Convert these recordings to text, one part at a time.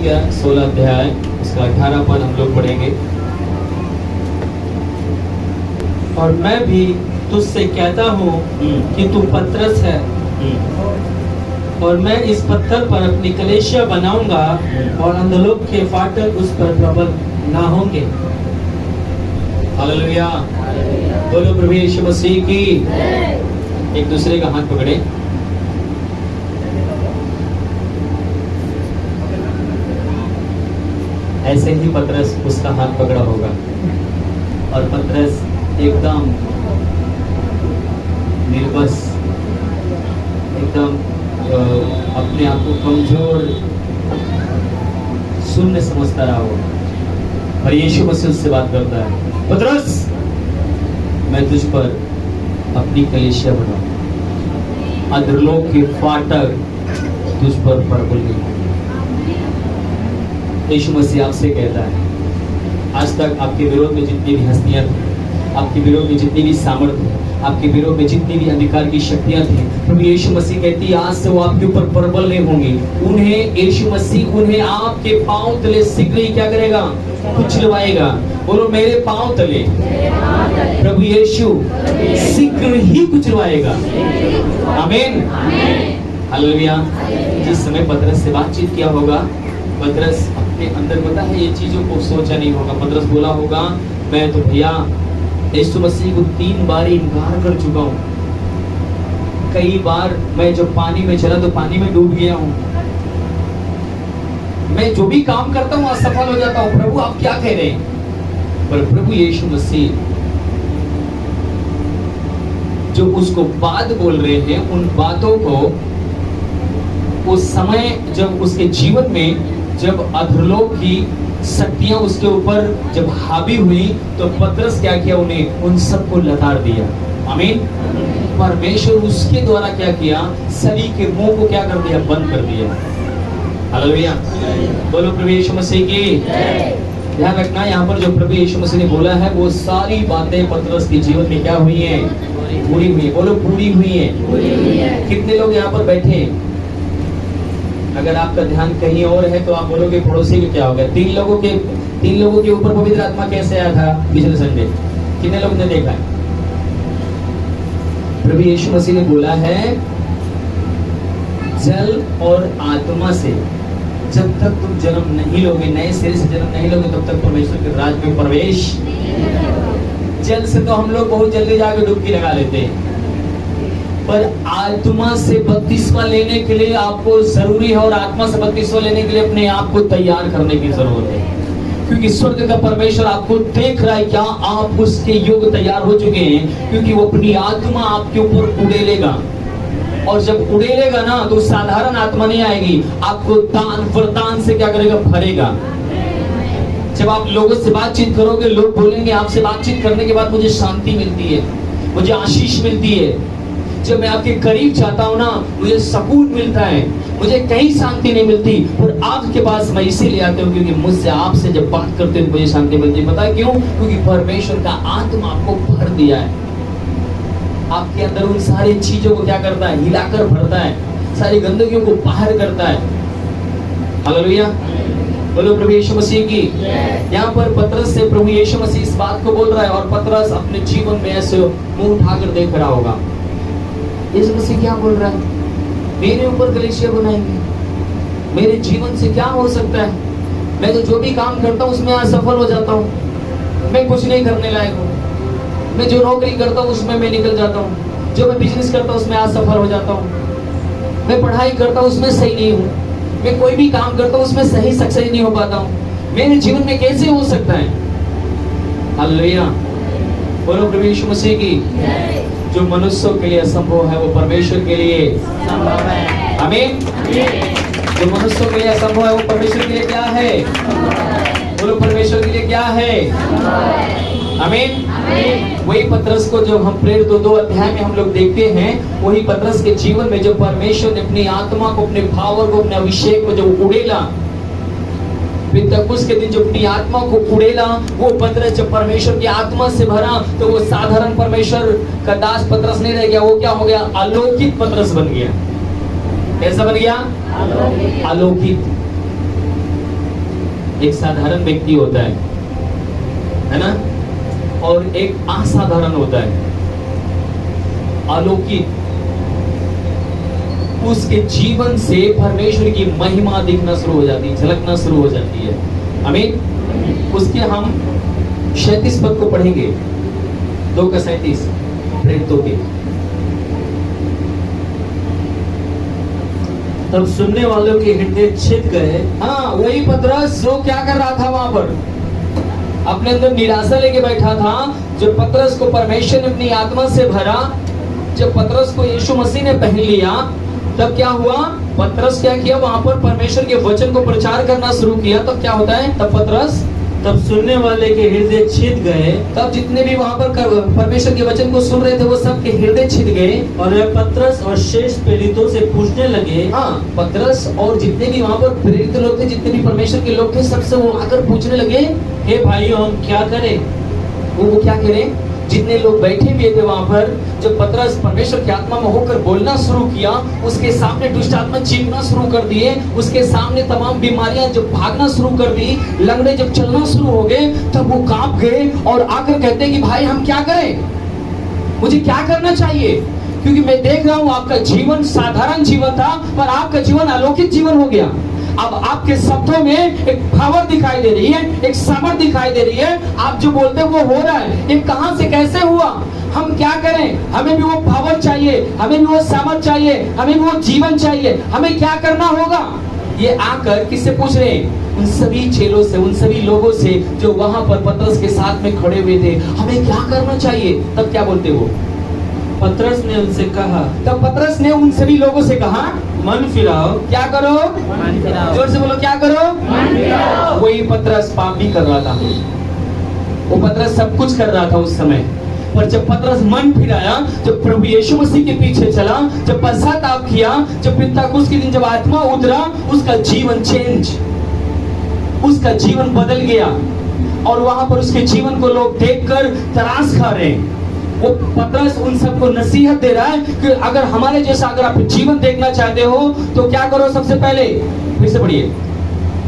का 16 अध्याय उसका 18 पद हम लोग पढ़ेंगे। और मैं भी तुझसे कहता हूँ कि तू पतरस है, और मैं इस पत्थर पर अपनी कलीसिया बनाऊंगा और अंधलोक के फाटक उस पर प्रबल ना होंगे। हालेलुया, बोलो प्रभु यीशु मसीह की। एक दूसरे का हाथ पकड़े। ऐसे ही पतरस उसका हाथ पकड़ा होगा, और पतरस एकदम निर्बस, एकदम अपने आप को कमजोर शून्य समझता रहा होगा। और यीशु मसीह उससे बात करता है, पतरस मैं तुझ पर अपनी कलीसिया बनाऊं, अधोलोक के फाटक तुझ पर प्रबल नहीं। यीशु मसीह आपसे कहता है, आज तक आपके विरोध में जितनी भी हस्तियां थी, आपके विरोध में जितनी भी सामर्थ्य, आपके विरोध में जितनी भी अंधकार की शक्तियां थी, प्रभु यीशु मसीह कहती है आज से वो आपके ऊपर प्रबल नहीं होंगी। उन्हें यीशु मसीह उन्हें आपके पांव तले शीघ्र ही क्या करेगा, कुचलवाएगा। बोलो मेरे पांव तले प्रभु यीशु शीघ्र ही कुचलवाएगा। आमीन, हालेलुया। जिस समय पतरस से बातचीत किया होगा, पतरस अपने अंदर पता है ये चीजों को सोचा नहीं होगा। पतरस बोला होगा, मैं तो भैया यीशु मसीह को 3 बार इनकार कर चुका हूँ। कई बार मैं जब पानी में चला तो पानी में डूब गया हूँ। मैं जो भी काम करता हूँ असफल हो जाता हूँ। प्रभु आप क्या कह रहे हैं? पर प्रभु यीशु मसीह जो उसको बात बोल रहे हैं, उन बातों को उस समय जब उसके जीवन में जब अधोलोक की शक्तियां उसके ऊपर जब हावी हुई, तो पतरस क्या किया, उन्हें उन सबको लताड़ दिया। आमीन। परमेश्वर उसके द्वारा क्या किया, सभी के मुंह को क्या कर दिया, बंद कर दिया। हालेलुया, बोलो प्रभु यीशु मसीह की। ध्यान रखना, यहाँ पर जो प्रभु यीशु मसीह ने बोला है वो सारी बातें पतरस के जीवन में क्या हुई है, पूरी हुई है। बोलो पूरी हुई है। कितने लोग यहाँ पर बैठे हैं? अगर आपका ध्यान कहीं और है तो आप बोलोगे पड़ोसी को क्या हो गया। 3 लोगों के ऊपर पवित्र आत्मा कैसे आया था पिछले संडे? कितने लोगों ने देखा है? प्रभु यीशु मसीह ने बोला है, जल और आत्मा से जब तक तुम जन्म नहीं लोगे, नए सिरे से जन्म नहीं लोगे, तब तक परमेश्वर के राज में प्रवेश। जल से तो हम लोग बहुत जल्दी जाके डुबकी लगा लेते हैं, पर आत्मा से बपतिस्मा लेने के लिए आपको जरूरी है, और आत्मा से बपतिस्मा लेने के लिए अपने आप को तैयार करने की जरूरत है। क्योंकि स्वर्ग का परमेश्वर आपको देख रहा है, क्या आप उसके योग तैयार हो चुके हैं? क्योंकि वो अपनी आत्मा आपके ऊपर उड़ेलेगा, और जब उड़ेलेगा ना तो साधारण आत्मा नहीं आएगी, आपको दान वरदान से क्या करेगा, भरेगा। जब आप लोगों से बातचीत करोगे, लोग बोलेंगे आपसे बातचीत करने के बाद मुझे शांति मिलती है, मुझे आशीष मिलती है। जब मैं आपके करीब जाता हूँ ना, मुझे सुकून मिलता है, मुझे कहीं शांति नहीं मिलती। और आपके पास मैं इसीलिए आता हूँ क्योंकि मुझसे आपसे जब बात करते हैं मुझे शांति मिलती है। पता है क्यों? क्योंकि परमेश्वर का आत्मा आपको भर दिया है। आपके अंदर उन सारी चीजों को क्या करता है, हिलाकर भरता है, सारी गंदगियों को बाहर करता है। हालेलुया, बोलो प्रभु यीशु मसीह की। यहाँ पर पतरस से प्रभु यीशु मसीह इस बात को बोल रहा है, और पतरस अपने जीवन में ऐसे मुंह उठाकर देख रहा होगा। यीशु मसीह क्या बोल रहा है? मेरे ऊपर कलीसिया बनाएंगे, मेरे जीवन से क्या हो सकता है? मैं तो जो भी काम करता हूँ उसमें असफल हो जाता हूँ, मैं कुछ नहीं करने लायक हूँ। मैं जो नौकरी करता हूँ उसमें मैं निकल जाता हूँ, जो मैं बिजनेस करता हूँ उसमें असफल हो जाता हूँ, मैं पढ़ाई करता हूँ उसमें सही नहीं हूँ, मैं कोई भी काम करता हूँ उसमें सही सक्सेस नहीं हो पाता हूँ। मेरे जीवन में कैसे हो सकता है? हालेलुया, बोलो प्रभु यीशु मसीह की। जो मनुष्यों के लिए असंभव है वो परमेश्वर के लिए संभव है। आमीन। जो मनुष्यों के लिए असंभव है वो परमेश्वर के लिए क्या है? बोलो परमेश्वर के लिए क्या है? आमीन। वही पतरस को जब हम प्रेरित 2 अध्याय में हम लोग देखते हैं, वही पतरस के जीवन में जब परमेश्वर ने अपनी आत्मा को, अपने पावर को, अपने अभिषेक को जब उड़ेला, पेंतकुस्त के दिन जो अपनी आत्मा को उड़ेला, वो पतरस जब परमेश्वर की आत्मा से भरा तो वो साधारण परमेश्वर का दास पतरस नहीं रह गया, वो क्या हो गया? अलौकिक पतरस बन गया। कैसा बन गया? अलौकिक। एक साधारण व्यक्ति होता है ना, और एक असाधारण होता है, अलौकिक। उसके जीवन से परमेश्वर की महिमा दिखना शुरू हो जाती है, झलकना शुरू हो जाती है। आमीन। उसके हम 37 पद को पढ़ेंगे, 2:37 प्रेरितों के। तब सुनने वालों के हृदय छिद गए। हाँ, वही पतरस जो क्या कर रहा था वहां पर, अपने अंदर निराशा लेके बैठा था। जब पतरस को परमेश्वर ने अपनी आत्मा से भरा, जब पतरस को यीशु मसीह ने पहन लिया, तब क्या हुआ? पतरस क्या किया? वहां पर परमेश्वर के वचन को प्रचार करना शुरू किया। तब क्या होता है? तब सुनने वाले के हृदय छिद गए। तब जितने भी वहां पर परमेश्वर के वचन को सुन रहे थे, वो सब के हृदय छिद गए। और वे पतरस और शेष प्रेरितों से पूछने लगे। हाँ, पतरस और जितने भी वहां पर प्रेरित लोग थे, जितने भी परमेश्वर के लोग थे, सबसे वो आकर पूछने लगे, हे भाइयों, हम क्या करें? वो क्या करें? जितने लोग बैठे हुए थे वहां पर, जब पतरस परमेश्वर की आत्मा में होकर बोलना शुरू किया, उसके सामने दुष्ट आत्मा चीखना शुरू कर दिए, उसके सामने तमाम बीमारियां जब भागना शुरू कर दी, लंगड़े जब चलना शुरू हो गए, तब वो कांप गए और आकर कहते हैं कि भाई हम क्या करें, मुझे क्या करना चाहिए? क्योंकि मैं देख रहा हूं आपका जीवन साधारण जीवन था, पर आपका जीवन अलौकिक जीवन हो गया। अब आपके शब्दों में एक पावर दिखाई दे रही है, एक सामर्थ दिखाई दे रही है। आप जो बोलते हैं वो हो रहा है। ये कहां से कैसे हुआ? हम क्या करें? हमें भी वो पावर चाहिए, हमें भी वो सामर्थ चाहिए, हमें भी वो जीवन चाहिए। हमें क्या करना होगा? ये आकर किससे पूछ रहे हैं? उन सभी चेलों से, उन सभी लोगों से जो वहां पर पतरस के साथ में खड़े हुए थे। हमें क्या करना चाहिए? तब क्या बोलते हो? पतरस ने उनसे कहा। तब पतरस ने उन सभी लोगों से कहा, मन फिराओ। क्या करो? मन फिराओ। जोर से बोलो, क्या करो? मन फिराओ। वही पतरस पाप भी कर रहा था। वो पतरस सब कुछ कर रहा था उस समय, पर जब पतरस मन फिराया, जब प्रभु यीशु मसीह के पीछे चला, जब पश्चाताप किया, जब पिंतकुस्त के दिन जब आत्मा उतरा, उसका जीवन चेंज, उसका जीवन बदल गया। और वहां पर उसके जीवन को लोग देखकर तरास खा रहे हैं। वो पतरस उन सबको नसीहत दे रहा है कि अगर हमारे जैसा अगर आप जीवन देखना चाहते हो तो क्या करो? सबसे पहले फिर से पढ़िए।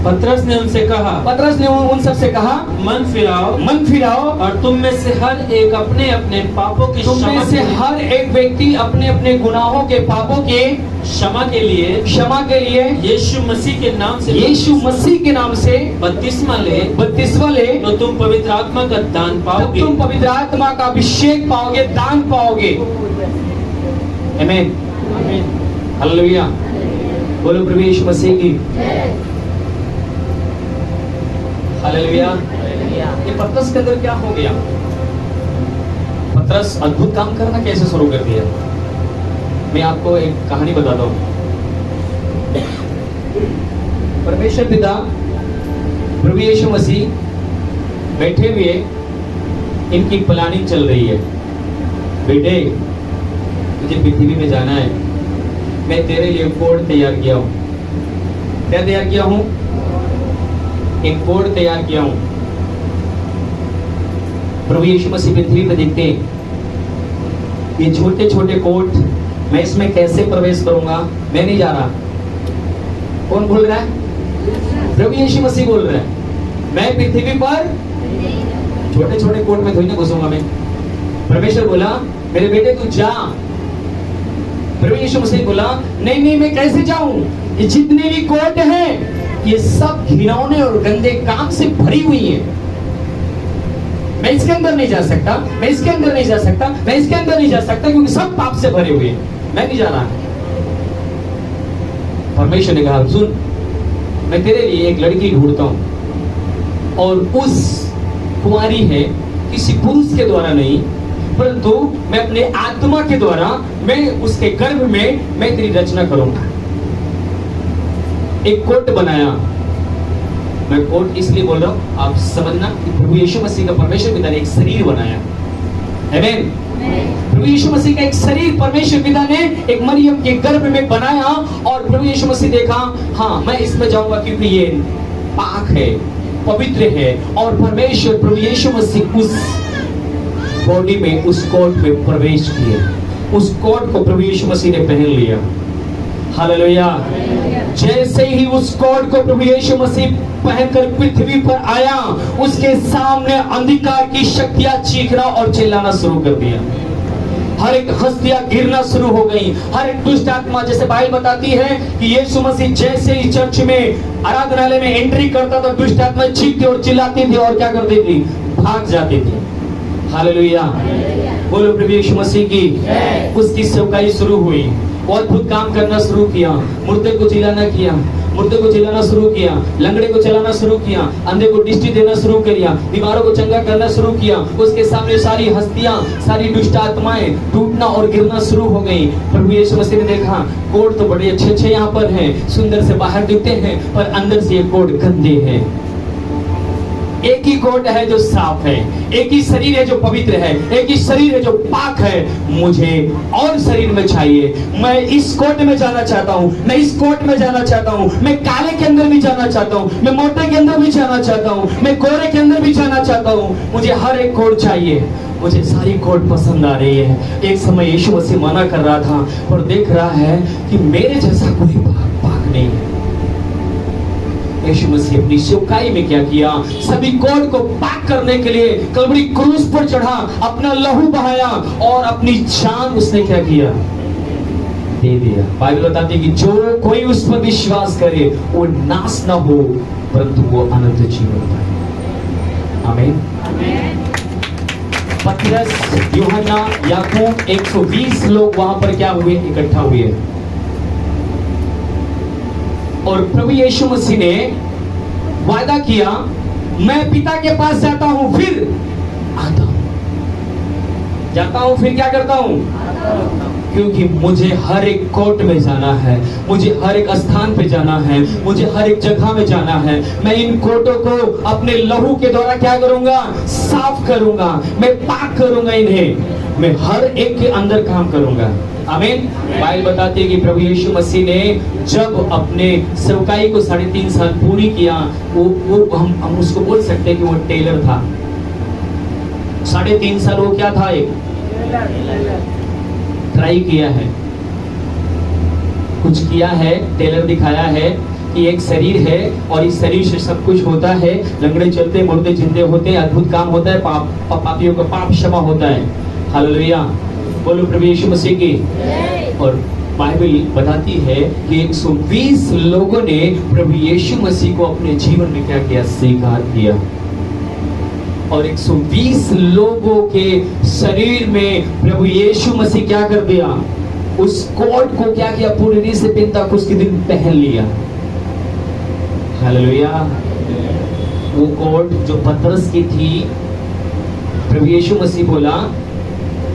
पतरस ने उनसे कहा। पतरस ने उन सबसे कहा, मन फिराओ। मन फिराओ। और तुम में से हर एक अपने अपने पापों की तुम में से हर एक व्यक्ति अपने अपने गुनाहों के पापों के क्षमा के लिए यीशु मसीह के नाम से बपतिस्मा ले। तो तुम पवित्र आत्मा का दान पाओगे। तुम पवित्र आत्मा का अभिषेक पाओगे, दान पाओगे। आमीन। हालेलुया। बोलो प्रभु यीशु मसीह की। हालेलुया। ये पतरस के अंदर क्या हो गया? पतरस अद्भुत काम करना कैसे शुरू कर दिया? मैं आपको एक कहानी बताता हूँ। परमेश्वर पिता, प्रभु यीशु मसीह बैठे हुए, इनकी प्लानिंग चल रही है। बेटे, तुझे पृथ्वी में जाना है, मैं तेरे लिए कोड तैयार किया हूँ। क्या तैयार किया हूँ? एक कोड तैयार किया हूँ। प्रभु यीशु मसीह पृथ्वी पर दिखते हैं। ये छोटे छोटे कोट, मैं इसमें कैसे प्रवेश करूंगा? मैं नहीं जा रहा। कौन बोल रहा है? प्रभु यीशु मसीह बोल रहा है। मैं पृथ्वी पर छोटे छोटे कोट में थोड़ी ना घुसूंगा मैं। परमेश्वर बोला, मेरे बेटे तू जा। प्रभु यीशु मसीह बोला, नहीं नहीं, मैं कैसे जाऊं? ये जितने भी कोट हैं, ये सब घिनौने और गंदे काम से भरी हुई हैं। मैं इसके अंदर नहीं जा सकता, मैं इसके अंदर नहीं जा सकता, मैं इसके अंदर नहीं जा सकता, क्योंकि सब पाप से भरे हुए हैं। मैं नहीं जा रहा। परमेश्वर ने कहा, सुन, मैं तेरे लिए एक लड़की ढूंढता हूं, और उस कुंवारी है, किसी पुरुष के द्वारा नहीं, परंतु मैं अपने आत्मा के द्वारा, मैं उसके गर्भ में मैं तेरी रचना करूंगा। एक कोट बनाया। मैं कोट इसलिए बोल रहा हूं, आप समझना कि प्रभु यीशु मसीह का परमेश्वर पिता ने एक शरीर बनाया। आमीन। प्रभु यीशु मसीह का एक शरीर परमेश्वर पिता ने एक मरियम के गर्भ में बनाया, और प्रभु यीशु मसीह देखा, हाँ मैं इसमें जाऊंगा क्योंकि ये पाक है, पवित्र है। और परमेश्वर प्रभु यीशु मसीह उस बॉडी में, उस कोट में प्रवेश किए। उस कोट को प्रभु यीशु मसीह ने पहन लिया। हालेलुया। जैसे ही उस कोट को प्रभु यीशु मसीह पहनकर पृथ्वी पर आया, उसके सामने अंधकार की शक्तियां चीखना और चिल्लाना शुरू कर दिया। हर एक हस्तियां गिरना शुरू हो गई। हर एक दुष्ट आत्मा, जैसे बाइबल बताती है कि यीशु मसीह जैसे ही चर्च में आराधनालय में एंट्री करता था, दुष्ट आत्मा चीखती और चिल्लाती थी और क्या करती थी? भाग जाती थी। हालेलुया, बोलो प्रभु यीशु मसीह की। उसकी सेवकाई शुरू हुई, बहुत अद्भुत काम करना शुरू किया। मुर्दे को चिल्लाना किया, मुर्दे को चिल्लाना शुरू किया, लंगड़े को चलाना शुरू किया, अंधे को दृष्टि देना शुरू किया, बीमारों को चंगा करना शुरू किया। उसके सामने सारी हस्तियां, सारी दुष्ट आत्माएं टूटना और गिरना शुरू हो गई। प्रभु यीशु मसीह ने देखा कोट तो बड़े अच्छे अच्छे यहाँ पर हैं, सुंदर से बाहर दिखते हैं, पर अंदर से ये कोट गंदे हैं। एक ही कोट है जो साफ है, एक ही शरीर है जो पवित्र है, एक ही शरीर है जो पाक है। मुझे और शरीर में चाहिए। मैं इस कोट में जाना चाहता हूँ, मैं इस कोट में जाना चाहता हूँ, मैं काले के अंदर भी जाना चाहता हूँ, मैं मोटे के अंदर भी जाना चाहता हूँ, मैं गोरे के अंदर भी जाना चाहता हूँ। मुझे हर एक कोट चाहिए, मुझे सारी कोट पसंद आ रही है। एक समय यीशु मसीह मना कर रहा था, पर देख रहा है कि मेरे जैसा कोई पाक नहीं है। यीशु मसीह अपनी सेवकाई में क्या किया? सभी कोट को पाक करने के लिए कलवरी क्रूस पर चढ़ा, अपना लहू बहाया और अपनी जान उसने क्या किया? दे दिया। बाइबल बताती है कि जो कोई उस पर विश्वास करे वो नाश ना हो, परंतु वो अनंत जीवन पाए। आमीन। पतरस, यूहन्ना, याकूब, 120 लोग वहां पर क्या हुए? इकट्ठा हुए। और प्रभु यीशु मसीह ने वादा किया, मैं पिता के पास जाता हूं फिर आता हूं, जाता हूं फिर क्या करता हूं? क्योंकि मुझे हर एक कोट में जाना है, मुझे हर एक स्थान पे जाना है, मुझे हर एक जगह में जाना है। मैं इन कोटों को अपने लहू के द्वारा क्या करूंगा? साफ करूंगा, मैं पाक करूंगा इन्हें, मैं हर एक के अंदर काम करूंगा। आमीन। बाइबल बताती है कि प्रभु यीशु मसीह ने जब अपने सेवकाई को 3.5 साल पूरी किया, वो हम उसको बोल सकते हैं कि वो टेलर था। 3.5 साल वो क्या था? एक ट्राई किया है, कुछ किया है, टेलर दिखाया है कि एक शरीर है और इस शरीर से सब कुछ होता है। लंगड़े चलते, मुर्दे जिंदे होते, अद्भुत काम होता है, पापियों का पाप क्षमा होता है। हालेलुया, बोलो प्रभु यीशु मसीह की। और बाइबल बताती है कि 120 लोगों ने प्रभु यीशु मसीह को अपने जीवन में क्या किया? स्वीकार किया। और 120 लोगों के शरीर में प्रभु यीशु मसीह क्या कर दिया? उस कोट को क्या किया? पूरी से पेंतकोस्त के दिन पहन लिया। हालेलुया। वो कोट जो पतरस की थी, प्रभु यीशु मसीह बोला,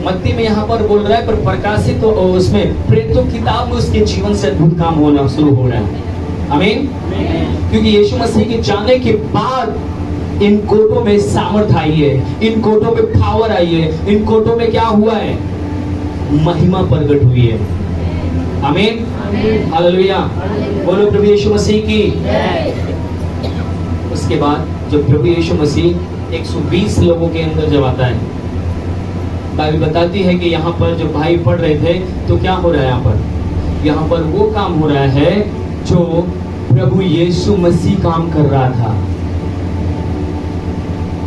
मत्ती में यहाँ पर बोल रहा है, पर प्रकाशित तो उसमें प्रेरितों की किताब में उसके जीवन से अद्भुत काम होना शुरू हो रहा है। आमीन। क्योंकि यीशु मसीह के जाने के बाद इन कोटों में सामर्थ आई है, इन कोटों में पावर आई है, इन कोटों में क्या हुआ है? महिमा प्रकट हुई है। आमीन। हालेलुया, बोलो प्रभु यीशु मसीह की। उसके बाद जब प्रभु यीशु मसीह 120 लोगों के अंदर जब आता है, बाइबल बताती है कि यहाँ पर जो भाई पढ़ रहे थे, तो क्या हो रहा है यहाँ पर? यहाँ पर वो काम हो रहा है जो प्रभु यीशु मसीह काम कर रहा था।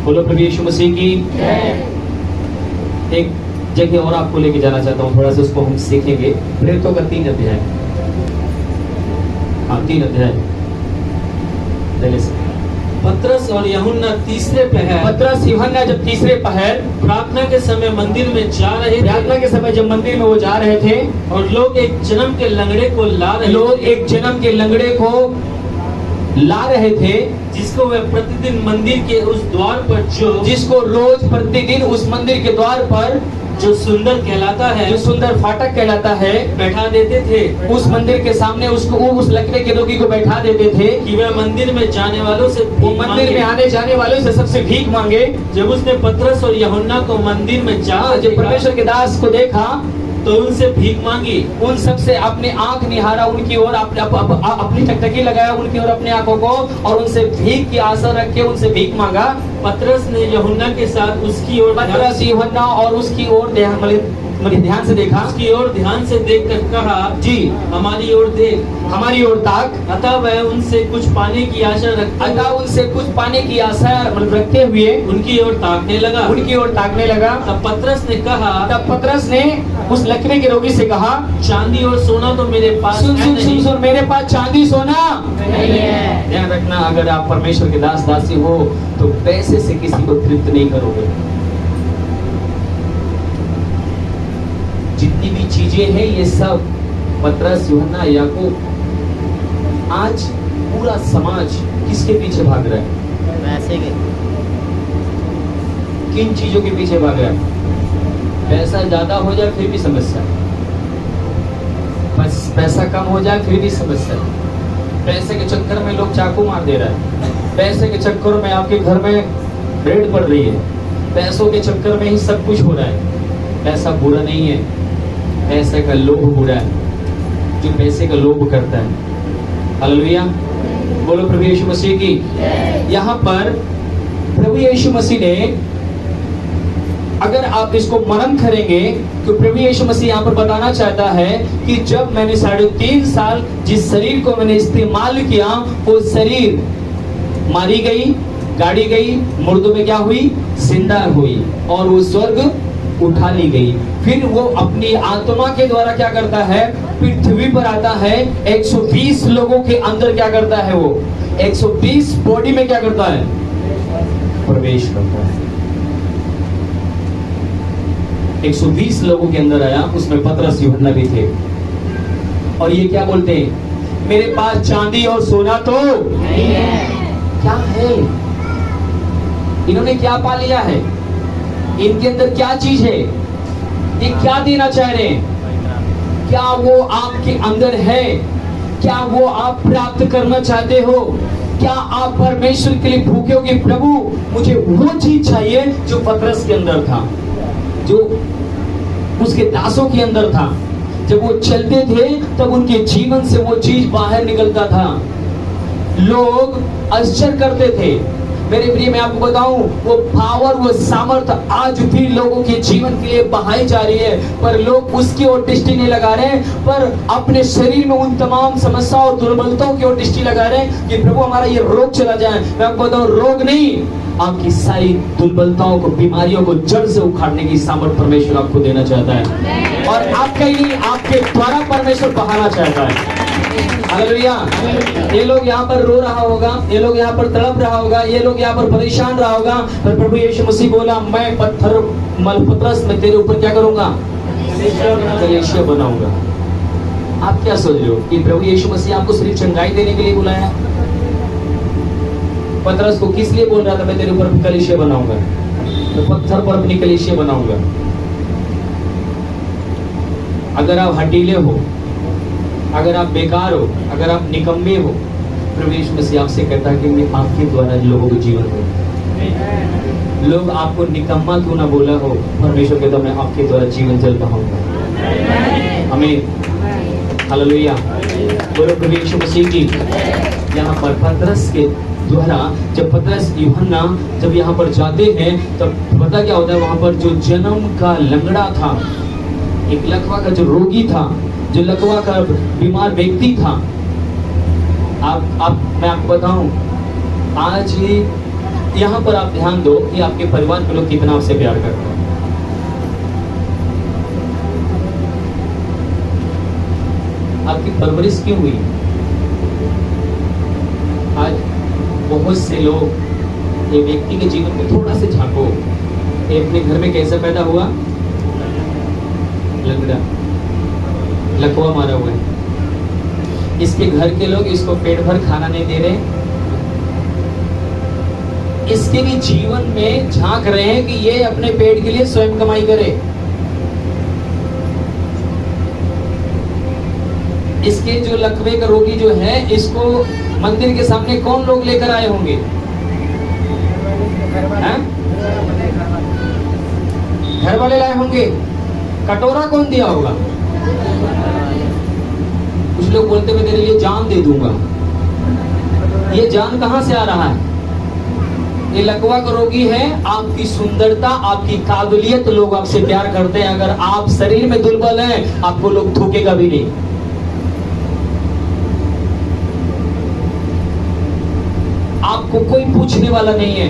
बोलो प्रभु यीशु मसीह की। एक जगह और आपको लेके जाना चाहता हूँ, थोड़ा सा उसको हम सीखेंगे। प्रेरितों का 3 अध्याय, 3 अध्याय। पतरस और यूहन्ना तीसरे पहर, पतरस यूहन्ना जब तीसरे पहर प्रार्थना के समय मंदिर में जा रहे थे, प्रार्थना के समय जब मंदिर में वो जा रहे थे, और लोग एक जन्म के लंगड़े को ला रहे लोग एक जन्म के लंगड़े को ला रहे थे, जिसको वे प्रतिदिन मंदिर के उस द्वार पर, जिसको रोज प्रतिदिन उस मंदिर के द्वार पर जो सुंदर कहलाता है, जो सुंदर फाटक कहलाता है, बैठा देते थे। उस मंदिर के सामने उसको उस लकड़े के रोगी को बैठा देते थे कि वह मंदिर में जाने वालों से, वो मंदिर में आने जाने वालों से सबसे भीख मांगे। जब उसने पतरस और यूहन्ना को मंदिर में जब परमेश्वर के दास को देखा तो उनसे भीख मांगी, उन सबसे अपने आंख निहारा, उनकी ओर अपनी टकटकी लगाया उनकी ओर अपने आंखों को, और उनसे भीख की आशा रख के उनसे भीख मांगा। पतरस ने यूहन्ना के साथ उसकी ओर पतरस यूहन्ना और उसकी ओर ध्यान से देखा, उसकी ओर ध्यान से देखकर कहा, जी हमारी ओर देख, हमारी ओर ताक। अतः वह उनसे कुछ पाने की आशा अतः उनसे कुछ पाने की आशा रखते हुए उनकी ओर ताकने लगा। उनकी ओर ताकने लगा। तब पतरस ने कहा, तब पतरस ने उस लकवे के रोगी से कहा, चांदी और सोना तो मेरे पास सुन है सुन नहीं। सुन सुन, मेरे पास चांदी सोना नहीं है। ध्यान रखना, अगर आप परमेश्वर के दास दासी हो तो पैसे से किसी को तृप्त नहीं करोगे। जितनी भी चीजें हैं ये सब पतरस यूहन्ना याकूब, आज पूरा समाज किसके पीछे भाग रहा है? पैसे के। किन चीजों के पीछे भाग रहा है? पैसा ज्यादा हो जाए फिर भी समस्या, बस पैसा कम हो जाए फिर भी समस्या। पैसे के चक्कर में लोग चाकू मार दे रहा है, पैसे के चक्कर में आपके घर में रेड पड़ रही है, पैसों के चक्कर में ही सब कुछ हो रहा है। पैसा बुरा नहीं है, पैसे का लोभ बुरा है, जो पैसे का लोभ करता है। हालेलुया, बोलो प्रभु यीशु मसीह की। यहाँ पर प्रभु यीशु मसीह ने, अगर आप इसको मनन करेंगे तो प्रभु यीशु मसीह यहाँ पर बताना चाहता है कि जब मैंने 3.5 साल जिस शरीर को मैंने इस्तेमाल किया, वो शरीर मारी गई, गाड़ी गई, मुर्दों में क्या हुई? जिंदा हुई, और वो स्वर्ग उठा ली गई। फिर वो अपनी आत्मा के द्वारा क्या करता है? पृथ्वी पर आता है। 120 लोगों के अंदर क्या करता है? वो 120 बॉडी में क्या करता है? प्रवेश करता है। 120 लोगों के अंदर आया, उसमें पतरस यूहन्ना भी थे। और ये क्या बोलते हैं? मेरे पास चांदी और सोना तो नहीं है। क्या है? इन्होंने क्या पा लिया है? इनके अंदर क्या चीज है? ये क्या देना चाह रहे हैं? क्या वो आपके अंदर है? क्या वो आप प्राप्त करना चाहते हो? क्या आप परमेश्वर के लिए भूखे हो कि प्रभु मुझे वो चीज चाहिए जो पतरस के अंदर था, जो उसके दासों के अंदर था? जब वो चलते थे तब उनके जीवन से वो चीज बाहर निकलता था। लोग आश्चर्य करते थे। मेरे प्रिय, मैं आपको बताऊं, वो पावर, वो सामर्थ आज भी लोगों के जीवन के लिए बहाई जा रही है, पर लोग उसकी ओर दृष्टि नहीं लगा रहे, पर अपने शरीर में उन तमाम समस्याओं और दुर्बलताओं की ओर दृष्टि लगा रहे हैं कि प्रभु हमारा ये रोग चला जाए। मैं आपको बताऊं, रोग नहीं, आपकी सारी दुर्बलताओं को, बीमारियों को जड़ से उखाड़ने की सामर्थ परमेश्वर आपको देना चाहता है, और आपका ही नहीं, आपके द्वारा परमेश्वर बहाना चाहता है। हालेलुया। ये लोग यहाँ पर रो रहा होगा, ये लोग यहाँ पर तड़प रहा होगा, ये लोग यहाँ पर परेशान रहा होगा, पर प्रभु यीशु मसीह बोला, मैं पतरस में तेरे ऊपर क्या करूंगा? कलीसिया बनाऊंगा। आप क्या सोच रहे हो कि प्रभु यीशु मसीह आपको सिर्फ चंगाई देने के लिए बुलाया? पतरस को किस लिए बोल रहा था, मैं तेरे ऊपर कलीसिया बनाऊंगा, मैं पत्थर पर अपनी कलीसिया बनाऊंगा? अगर आप हटीले हो, अगर आप बेकार हो, अगर आप निकम्मे हो, प्रभु यीशु मसीह आपसे कहता है कि मैं आपके द्वारा लोगों को जीवन दूं। लोग आपको निकम्मा क्यों ना बोला हो, परमेश्वर कहता मैं आपके द्वारा जीवन जल पाऊंगा। आमीन, हालेलुया, बोलो प्रभु यीशु मसीह की। यहाँ पर पतरस के द्वारा, जब पतरस यूहन्ना जब यहाँ पर जाते हैं तब पता क्या होता है? वहाँ पर जो जन्म का लंगड़ा था, एक लकवा का जो रोगी था, जो लकवा का बीमार व्यक्ति था, मैं आपको बताऊं, आज ही यहाँ पर आप ध्यान दो कि आपके परिवार के लोग कितना आपसे प्यार करते हैं। आपकी परवरिश क्यों हुई? आज बहुत से लोग, ये व्यक्ति के जीवन में थोड़ा से झांको, ये अपने घर में कैसे पैदा हुआ? लंगड़ा, लकवा मारा हुआ है। इसके घर के लोग इसको पेट भर खाना नहीं दे रहे, इसके भी जीवन में झांक रहे हैं कि ये अपने पेट के लिए स्वयं कमाई करे। इसके जो लकवे का रोगी जो है, इसको मंदिर के सामने कौन लोग लेकर आए होंगे? घर वाले लाए होंगे। कटोरा कौन दिया होगा? कुछ लोग बोलते मैं तेरे लिए जान दे दूंगा। ये जान कहां से आ रहा है? ये लकवा का रोगी है, आपकी सुंदरता, आपकी काबिलियत, लोग आपसे प्यार करते हैं। अगर आप शरीर में दुर्बल हैं, आपको लोग थूकेगा भी नहीं। आपको कोई पूछने वाला नहीं है।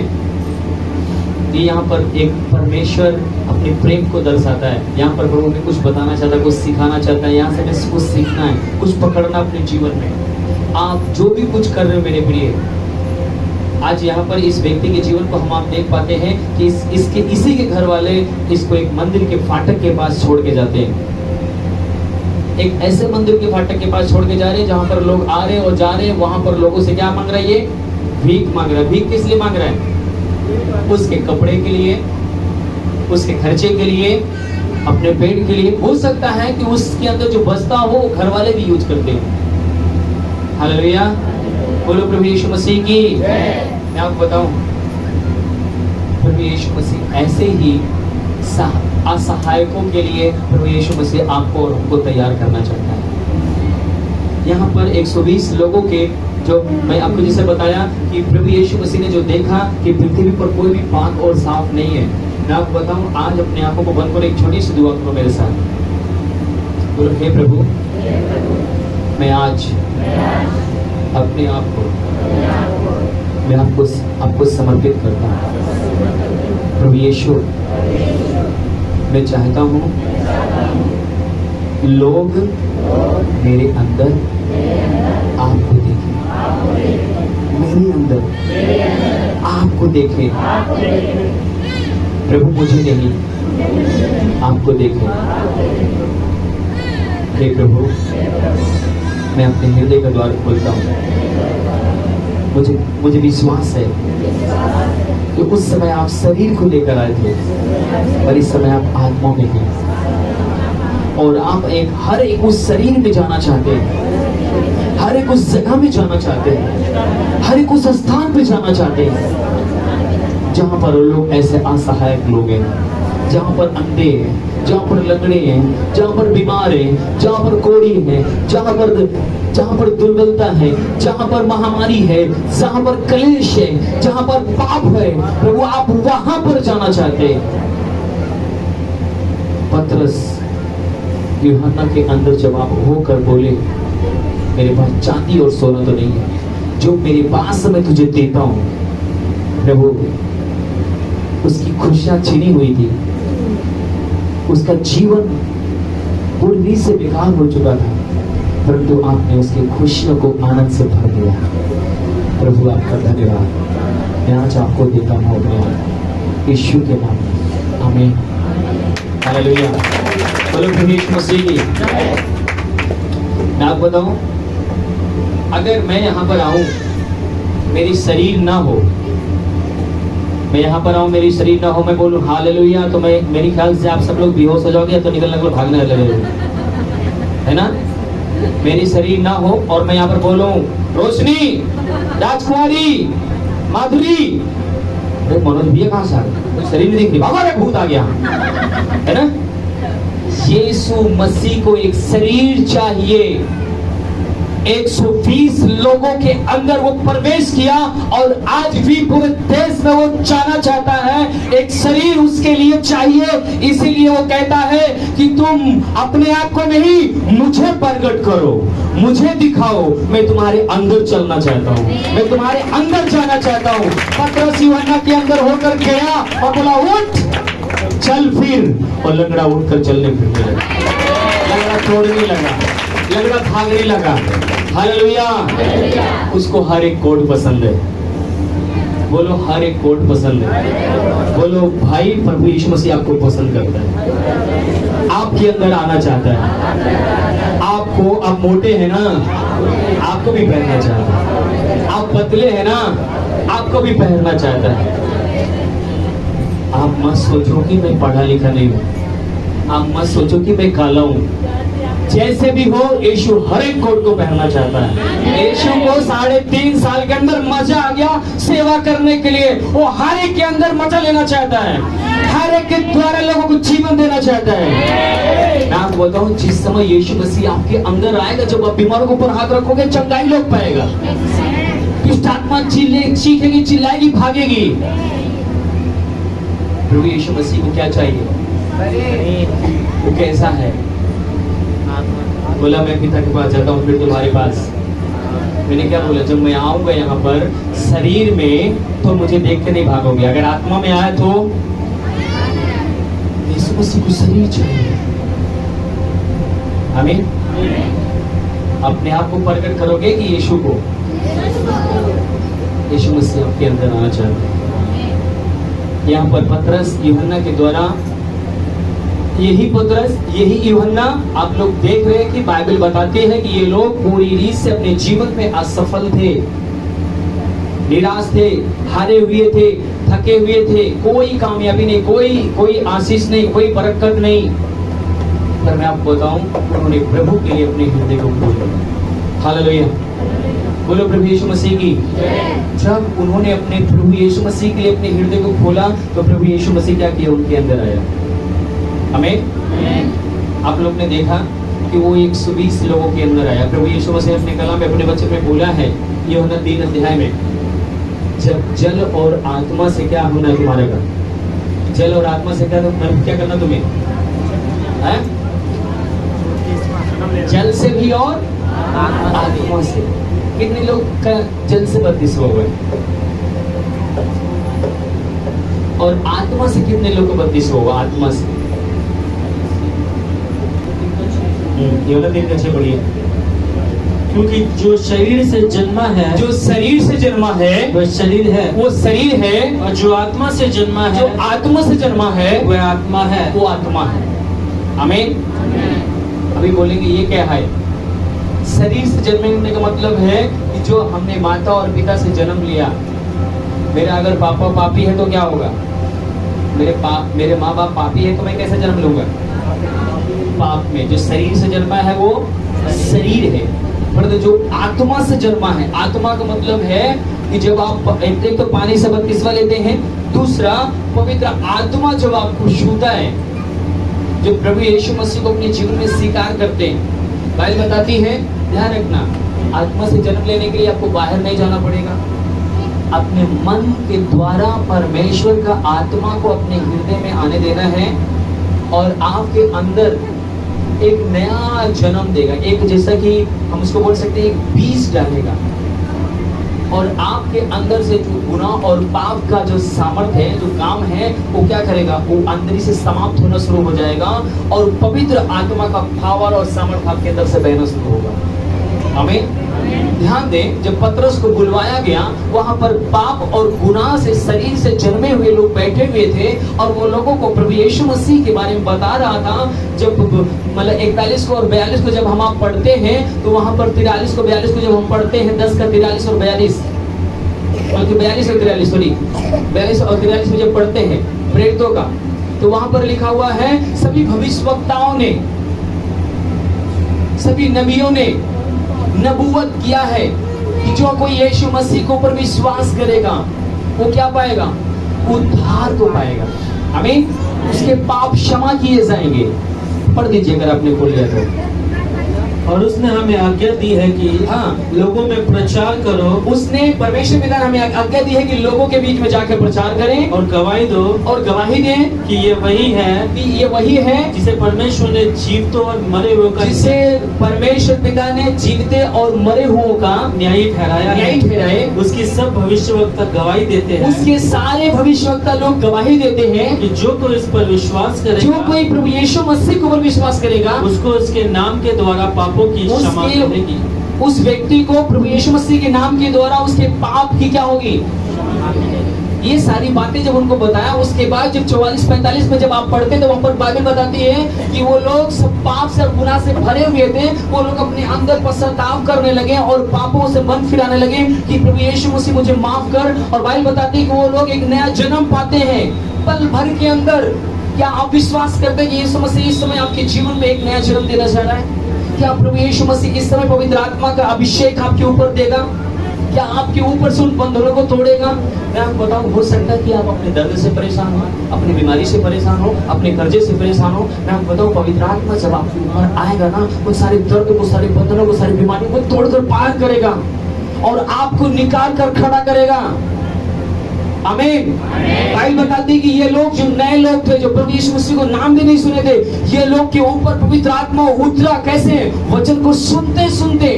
ये यहाँ पर एक परमेश्वर अपने प्रेम को दर्शाता है। यहाँ पर प्रभु में कुछ बताना चाहता है, कुछ सिखाना चाहता है। यहाँ से हमें कुछ सीखना है, कुछ पकड़ना अपने जीवन में। आप जो भी कुछ कर रहे हो मेरे प्रिय, आज यहाँ पर इस व्यक्ति के जीवन को हम आप देख पाते हैं कि इसके इसी के घर वाले इसको एक मंदिर के फाटक के पास छोड़ के जाते हैं। एक ऐसे मंदिर के फाटक के पास छोड़ के जा रहे हैं जहाँ पर लोग आ रहे और जा रहे हैं। वहां पर लोगों से क्या मांग रहा है? ये भीख मांग रहा है। भीख किस लिए मांग रहा है? उसके कपड़े के लिए, उसके खर्चे के लिए, अपने पेट के लिए। हो सकता है कि उसके अंदर जो बचता हो घर वाले भी यूज करते हो। हालेलुया, बोलो प्रभु यीशु मसीह की। मैं आपको बताऊं, प्रभु यीशु मसीह ऐसे ही असहायकों के लिए प्रभु यीशु मसीह आपको और हमको तैयार करना चाहता है। यहाँ पर 120 लोगों के, जो मैं आपको जैसे बताया कि प्रभु यीशु मसीह ने जो देखा कि पृथ्वी पर कोई भी पाक और साफ नहीं है। मैं आपको बताऊं, आज अपने आंखों को बंद कर एक छोटी सी दुआ करो मेरे साथ। बोलो, हे प्रभु, मैं आज अपने आप को मैं आपको समर्पित करता हूँ। प्रभु यीशु, मैं चाहता हूँ लोग मेरे अंदर आपको देखें, मेरे अंदर आपको देखें। प्रभु, मुझे नहीं, आपको देखें। हे प्रभु, मैं अपने हृदय का द्वार खोलता हूँ। मुझे विश्वास है कि उस समय आप शरीर को लेकर आए थे, पर इस समय आप आत्मा में हैं और आप हर एक उस शरीर में जाना चाहते हैं, हर एक उस जगह में जाना चाहते हैं, हर एक उस स्थान पे जाना चाहते हैं जहाँ पर लोग ऐसे असहायक लोग हैं, जहाँ पर अंधे हैं, जहाँ पर लंगड़े हैं, जहाँ पर बीमार हैं, जहाँ पर कोढ़ी है, जहाँ पर दुर्बलता है, जहाँ पर महामारी है, जहाँ पर कलेश है, जहाँ पर पाप है। प्रभु, आप वहां पर जाना चाहते हैं। पतरस यूहन्ना के अंदर जब आप होकर बोले, मेरे पास चांदी और सोना तो नहीं है, जो मेरे पास मैं तुझे देता हूं। प्रभु, उसकी खुशियां छिनी हुई थी, उसका जीवन पूरी से बेकार हो चुका था, परंतु आपने उसकी खुशियों को आनंद से भर दिया। प्रभु, आपका धन्यवाद। मैं आज आपको देता हूँ अपने आप, यीशु के नाम में, आमीन। हालेलुया, बोलो प्रभु यीशु मसीह की। मैं आपको बताऊं, अगर मैं यहाँ पर आऊं, मेरी शरीर ना हो, मैं यहाँ पर आऊं, मेरी शरीर ना हो, मैं बोलूं हालेलुया, तो मेरी ख्याल से आप सब लोग बेहोश हो जाओगे या तो निकलने को भागने लगेंगे, है ना? मेरी शरीर ना हो और मैं यहाँ पर बोलूं रोशनी, राजकुमारी, माधुरी, अरे मनोज भैया कहाँ से आ गए? कोई शरीर नहीं दिख रही, बाबा रे भूत आ गया, है ना? यीशु मसीह को एक शरीर चाहिए। 120 लोगों के अंदर वो प्रवेश किया और आज भी पूरे देश में वो जाना चाहता है। एक शरीर उसके लिए चाहिए, इसीलिए वो कहता है कि तुम अपने आप को नहीं, मुझे प्रकट करो, मुझे दिखाओ, मैं तुम्हारे अंदर चलना चाहता हूँ, मैं तुम्हारे अंदर जाना चाहता हूँ। पतरस यूहन्ना के अंदर होकर गया और बोला, उठ, चल फिर, और लंगड़ा उठकर चलने फिरने लगा, लंगड़ा तोड़ने लगा, लंगड़ा भागने लगा। हालेलुया, उसको हर एक कोड पसंद है। बोलो, हर एक कोड पसंद है। बोलो भाई, प्रभु यीशु मसीह आपको पसंद करता है, आपके अंदर आना चाहता है। आपको, आप मोटे हैं ना, आपको भी पहनना चाहता है। आप पतले हैं ना, आपको भी पहनना चाहता है। आप मत सोचो कि मैं पढ़ा लिखा नहीं हूँ, आप मत सोचो कि मैं काला हूँ, जैसे भी हो यीशु हर एक कोट को पहनना चाहता है। यीशु को 3.5 साल के अंदर मजा आ गया सेवा करने के लिए। वो हर एक के अंदर मजा लेना चाहता है, हर एक के द्वारा लोगों को जीवन देना चाहता है। मैं आपको बोलता हूँ, जिस समय यीशु मसीह आपके अंदर आएगा, जब आप बीमारों के ऊपर हाथ रखोगे, चंगाई लोग पाएगा। दुष्ट आत्मा चीखेगी, चिल्लाएगी, भागेगी। प्रभु यीशु मसीह को क्या चाहिए? वो कैसा है? बोला मैं पिता के पास जाता हूँ, फिर तुम्हारे पास। मैंने क्या बोला? जब मैं आऊंगा यहाँ पर शरीर में तो मुझे देख के नहीं भागोगे। अगर आत्मा में आया तो यीशु मसीह को शरीर चाहिए। आमीन। अपने आप को प्रकट करोगे कि यीशु को? यीशु मसीह आपके अंदर आना चाहते हैं। यहाँ पर पतरस यूहन्ना के द्वारा, यही पतरस, यही यूहन्ना, आप लोग देख रहे हैं कि बाइबल बताती है कि ये लोग पूरी रीत से अपने जीवन में असफल थे, निराश थे, हारे हुए थे, थके हुए थे। कोई कामयाबी नहीं, कोई आशीष नहीं, कोई बरकत नहीं। पर मैं आपको बताऊं, उन्होंने प्रभु के लिए अपने हृदय को खोला। हालेलुया। बोलो प्रभु यीशु मसीह की। जब उन्होंने अपने प्रभु यीशु मसीह के लिए अपने हृदय को खोला तो प्रभु यीशु मसीह क्या किया? उनके अंदर आया। हमें आप लोग ने देखा कि वो 120 लोगों के अंदर आया। प्रभु यीशु मसीह अपने कलाम में अपने बच्चे में बोला है, यूहन्ना 3 अध्याय में, जब जल और आत्मा से क्या होना है तुम्हारे का? जल और आत्मा से क्या करना तुम्हें है? जल से भी और आत्मा से। कितने लोग का जल से बपतिस्मा हुआ है? और आत्मा से कितने लोग का बपतिस्मा हुआ? आत्मा से क्योंकि जो शरीर से जन्मा है, जो शरीर से जन्मा है वह शरीर है, वो शरीर है। और जो आत्मा से जन्मा है, जो आत्मा से जन्मा है वह आत्मा है, वो आत्मा है। आमीन। अभी बोलेंगे ये क्या है? शरीर से जन्मने का मतलब है कि जो हमने माता और पिता से जन्म लिया। मेरा अगर पापा पापी है तो क्या होगा? मेरे माँ बाप पापी है तो मैं कैसे जन्म लूंगा? पाप में। जो शरीर से जन्मा है वो शरीर है, पर जो आत्मा से जन्मा है, आत्मा का मतलब है कि जब आप एक तो पानी से बपतिस्मा लेते हैं, दूसरा पवित्र आत्मा जब आपको छूता है, जब प्रभु यीशु मसीह को अपने जीवन में स्वीकार करते हैं। बाइबल बताती है, ध्यान रखना, आत्मा से जन्म लेने के लिए आपको बाहर नहीं जाना पड़ेगा। अपने मन के द्वारा परमेश्वर का आत्मा को अपने हृदय में आने देना है और आपके अंदर एक नया जन्म देगा। एक जैसा कि हम उसको बोल सकते हैं, एक बीज डालेगा और आपके अंदर से जो गुनाह और पाप का जो सामर्थ्य है, जो काम है, वो क्या करेगा? वो अंदर से समाप्त होना शुरू हो जाएगा और पवित्र आत्मा का पावर और सामर्थ्य आपके अंदर से बहना शुरू होगा। हमें ध्यान दें, जब पतरस को बुलवाया गया, वहां पर पाप और गुनाह से शरीर से जन्मे हुए लोग बैठे हुए थे और वो लोगों को प्रभु यीशु मसीह के बारे में बता रहा था। जब मतलब 41 को और 42 को जब हम आप पढ़ते हैं तो वहां पर 43 को 42 को जब हम पढ़ते हैं, 10 का 43 और 42, बल्कि 42 और 43, सॉरी 42 और 43 में जब पढ़ते हैं प्रेरितों का, तो वहां पर लिखा हुआ है, सभी भविष्यवक्ताओं ने, सभी नबियों ने नबूवत किया है कि जो कोई यीशु मसीह के ऊपर विश्वास करेगा वो क्या पाएगा? उद्धार को पाएगा। आमीन। उसके पाप क्षमा किए जाएंगे। पढ़ दीजिए अगर आपने खोल लिया तो। और उसने हमें आज्ञा दी है कि लोगों में प्रचार करो। उसने परमेश्वर पिता ने हमें आज्ञा दी है कि लोगों के बीच में जाकर प्रचार करें और गवाही दो, और गवाही दें कि ये वही है, कि ये वही है जिसे परमेश्वर ने जीवतों और मरे हुओं का, जिसे परमेश्वर पिता ने जीवते और मरे हुओं का न्यायी ठहराया, न्यायी ठहराए। उसकी सब भविष्यवक्ता गवाही देते हैं, उसके सारे भविष्यवक्ता लोग गवाही देते हैं कि जो कोई इस पर विश्वास करेगा, जो कोई प्रभु यीशु मसीह के ऊपर विश्वास करेगा, उसको उसके नाम के द्वारा पापों की क्षमा मिलेगी। उस व्यक्ति को प्रभु यीशु मसीह के नाम के द्वारा उसके पाप की क्या होगी? ये सारी बातें जब उनको बताया, उसके बाद जब 44-45 में जब आप पढ़ते तो वहां पर बाइबल बताती है कि वो लोग सब पाप से और गुनाह से भरे हुए थे। वो लोग अपने अंदर पश्चाताप करने लगे और पापों से मन फिराने लगे कि प्रभु यीशु मसीह मुझे माफ कर। और बाइबल बताती है कि वो लोग एक नया जन्म पाते हैं पल भर के अंदर। क्या आप विश्वास करते हैं कि यीशु मसीह इस समय आपके जीवन में एक नया जन्म देना चाह रहा है? क्या प्रभु यीशु मसीह इस समय पवित्र आत्मा का अभिषेक आपके ऊपर देगा? क्या आपके ऊपर से उन बंधनों को तोड़ेगा? मैं आपको बताऊं, हो सकता है कि आप अपने दर्द से परेशान हो, अपनी बीमारी से परेशान हो, अपने कर्जे से परेशान हो। मैं आपको बताऊं, पवित्र आत्मा जब आपके ऊपर आएगा ना, वो सारे दर्द को, सारे बंधनों को, सारी बीमारियों को तोड़कर पार करेगा और आपको निकाल कर खड़ा करेगा। आमीन। बाइबल बताती है कि ये लोग जो नए लोग थे, जो प्रभु यीशु मसीह को नाम भी नहीं सुने थे, ये लोग के ऊपर पवित्र आत्मा उतरा। कैसे? वचन को सुनते सुनते।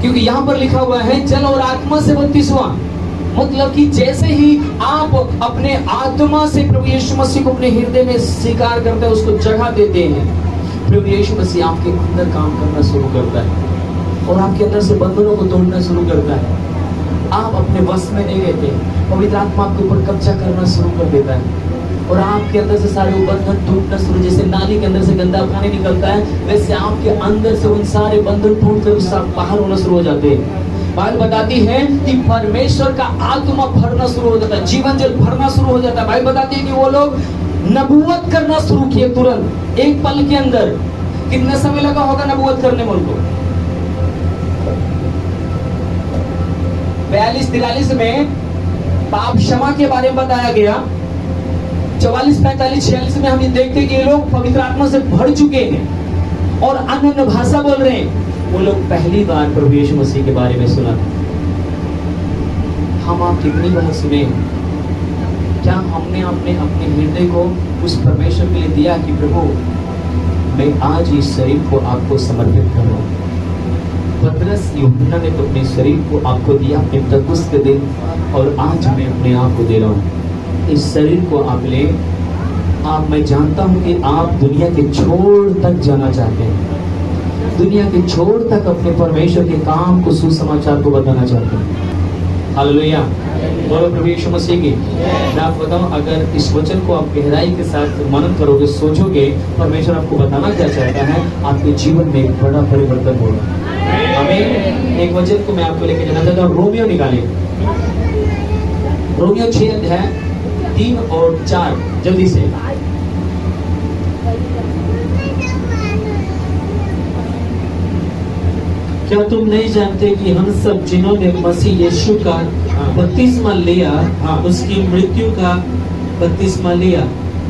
क्योंकि यहाँ पर लिखा हुआ है जल और आत्मा से बपतिस्मा। मतलब कि जैसे ही आप अपने आत्मा से प्रभु यीशु मसीह को अपने हृदय में स्वीकार करते हैं, उसको जगह देते हैं, प्रभु यीशु मसीह आपके अंदर काम करना शुरू करता है और आपके अंदर से बंधनों को तोड़ना शुरू करता है। आप अपने वश में नहीं रहते, पवित्र आत्मा आपके ऊपर कब्जा करना शुरू कर देता है और आपके अंदर से सारे बंधन टूटना शुरू। जैसे नाली के अंदर से गंदा पानी निकलता है, वैसे आपके अंदर से उन सारे बंधन टूटकर बाहर होना शुरू हो जाते हैं। बाइबल बताती है कि परमेश्वर का आत्मा भरना शुरू हो जाता है, जीवन जल भरना शुरू हो जाता है। बाइबल बताती है कि वो लोग नबूवत करना शुरू किए तुरंत, एक पल के अंदर। कितना समय लगा होगा नबूवत करने में उनको? 42-43 में पाप क्षमा के बारे में बताया गया। 44, 45, 46 में हम ये देखते हैं कि ये लोग पवित्र आत्मा से भर चुके हैं और अन्य भाषा बोल रहे हैं। वो लोग पहली बार प्रभु यीशु मसीह के बारे में सुना। हम आप कितनी बार सुने? क्या हमने अपने हृदय को उस परमेश्वर के लिए दिया कि प्रभु मैं आज इस शरीर को आपको समर्पित कर रहा हूँ। पतरस यूहन्ना ने तो अपने शरीर को आपको दिया पेंतकुस्त के दिन, और आज मैं अपने आप को दे रहा हूँ। इस शरीर को आप ले। मैं जानता हूँ कि आप दुनिया के छोर तक जाना चाहते हैं, दुनिया के छोर तक अपने परमेश्वर के काम को, सुसमाचार को बताना चाहते हैं। हालेलुया, बोलो प्रभु यीशु मसीह की। मैं आपको बताऊं, अगर इस वचन को आप गहराई के साथ मनन करोगे, सोचोगे, परमेश्वर आपको बताना क्या चाहता है, आपके जीवन में एक बड़ा परिवर्तन होगा। हमें एक वचन को मैं आपको लेकर जाना चाहता हूँ। रोमियो निकाले, रोमियो 6 अध्याय 3 और 4, जल्दी से। क्या तुम नहीं जानते कि हम सब जिन्होंने मसीह यीशु का बपतिस्मा लिया, उसकी मृत्यु का बपतिस्मा लिया,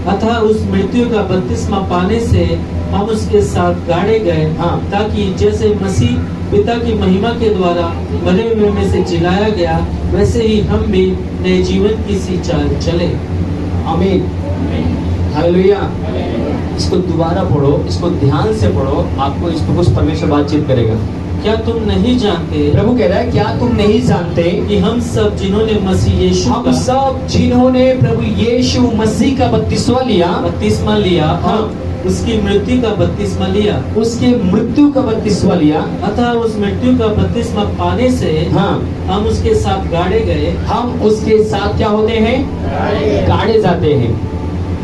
अतः उस मृत्यु का बपतिस्मा पाने से हम उसके साथ गाड़े गए, ताकि जैसे मसीह पिता की महिमा के द्वारा मरे हुए में से जिलाया गया, वैसे ही हम भी नए जीवन की सी चाल चले। आमीन, हालेलुया। इसको दोबारा पढ़ो, इसको ध्यान से पढ़ो, आपको इसको कुछ परमेश्वर बातचीत करेगा। क्या तुम नहीं जानते, प्रभु कह रहा है, क्या तुम नहीं जानते कि हम सब जिन्होंने मसीह यीशु हम सब जिन्होंने प्रभु यीशु मसीह का बपतिस्मा लिया, उसकी मृत्यु का बपतिस्मा लिया, उसके मृत्यु का बपतिस्मा लिया, अतः उस मृत्यु का बपतिस्मा पाने से हम उसके साथ गाड़े गए। हम उसके साथ क्या होते हैं? गाड़े जाते हैं।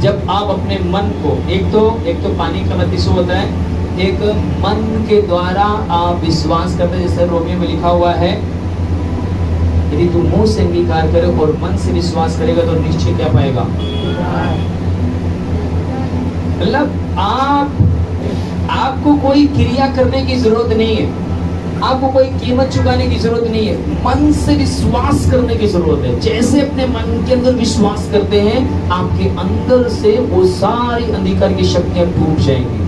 जब आप अपने मन को, एक तो पानी का बपतिस्मा होता है, एक मन के द्वारा आप विश्वास करते हैं। जैसे रोमियो में लिखा हुआ है, यदि तू मुंह से अंगीकार करे और मन से विश्वास करेगा तो निश्चय क्या पाएगा। मतलब आपको कोई क्रिया करने की जरूरत नहीं है, आपको कोई कीमत चुकाने की जरूरत नहीं है, मन से विश्वास करने की जरूरत है। जैसे अपने मन के अंदर विश्वास करते हैं, आपके अंदर से वो सारी अंधकार की शक्तियां टूट जाएंगी।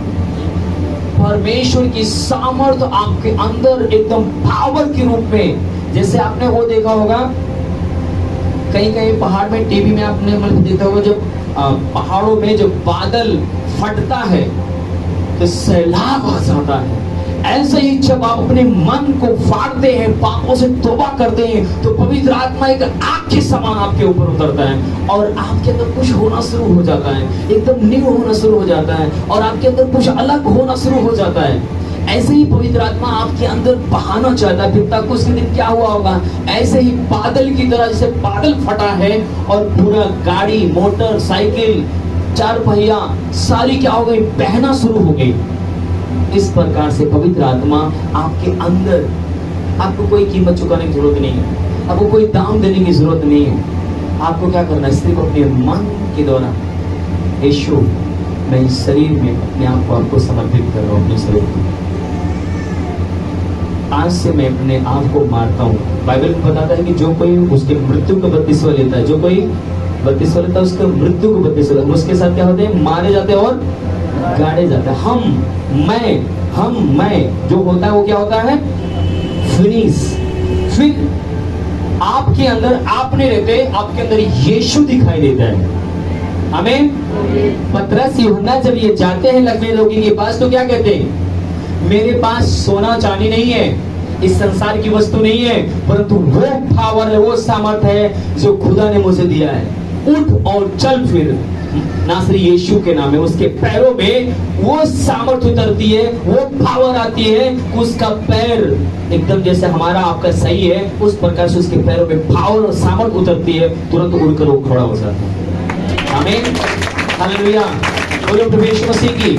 परमेश्वर की सामर्थ आपके अंदर एकदम पावर के रूप में, जैसे आपने वो देखा होगा कहीं पहाड़ में, टीवी में आपने मतलब देखा होगा, जब पहाड़ों में जब बादल फटता है तो सैलाब आ जाता है। ऐसे ही जब आप अपने मन को फाड़ते हैं, पापों से तौबा करते हैं, तो पवित्र आत्मा एक आग के समान आपके ऊपर उतरता है और आपके अंदर कुछ होना शुरू हो जाता है, एकदम न्यू होना शुरू हो जाता है और आपके अंदर कुछ अलग होना शुरू हो जाता है। ऐसे ही पवित्र आत्मा आपके अंदर बहाना चाहता है। फिर तक उसके दिन क्या हुआ होगा, ऐसे ही बादल की तरह, जैसे बादल फटा है और पूरा गाड़ी, मोटर साइकिल, 4 पहिया सारी क्या हो गई, बहना शुरू हो गई। इस प्रकार से पवित्र आत्मा आपके अंदर, आपको कोई कीमत चुकाने की जरूरत नहीं है, आपको कोई दाम देने की जरूरत नहीं है। आपको क्या करना है, सिर्फ अपने मन के द्वारा यीशु मैं इस शरीर में अपने आप को आपको समर्पित कर रहा हूँ, अपने शरीर को। आज से मैं अपने आप को मारता हूँ। बाइबल में बताता है कि जो कोई उसके मृत्यु को बपतिस्मा लेता है, जो कोई बपतिस्मा लेता है उसके मृत्यु को बपतिस्मा, उसके साथ क्या होते हैं? मारे जाते हैं और गाड़े जाते हैं। हम मैं जो होता है वो क्या होता है? फिनिश। फिर आपके अंदर आप नहीं रहते, आपके अंदर यीशु दिखाई देता है। आमीन। पतरस यूहन्ना जब ये जाते हैं लकवे रोगी के पास तो क्या कहते हैं? मेरे पास सोना चांदी नहीं है, इस संसार की वस्तु नहीं है, परंतु वो पावर है, वो सामर्थ है जो खुदा ने मुझे दिया है। उठ और चल फिर, नासरी यीशु के नाम में। उसके पैरों में वो सामर्थ उतरती है, वो पावर आती है, उसका पैर एकदम जैसे हमारा आपका सही है उस प्रकार से उसके पैरों में पावर और सामर्थ उतरती है, तुरंत उड़कर वो खड़ा हो जाता है। आमीन। हालेलुया। बोलो प्रभु यीशु मसीह की।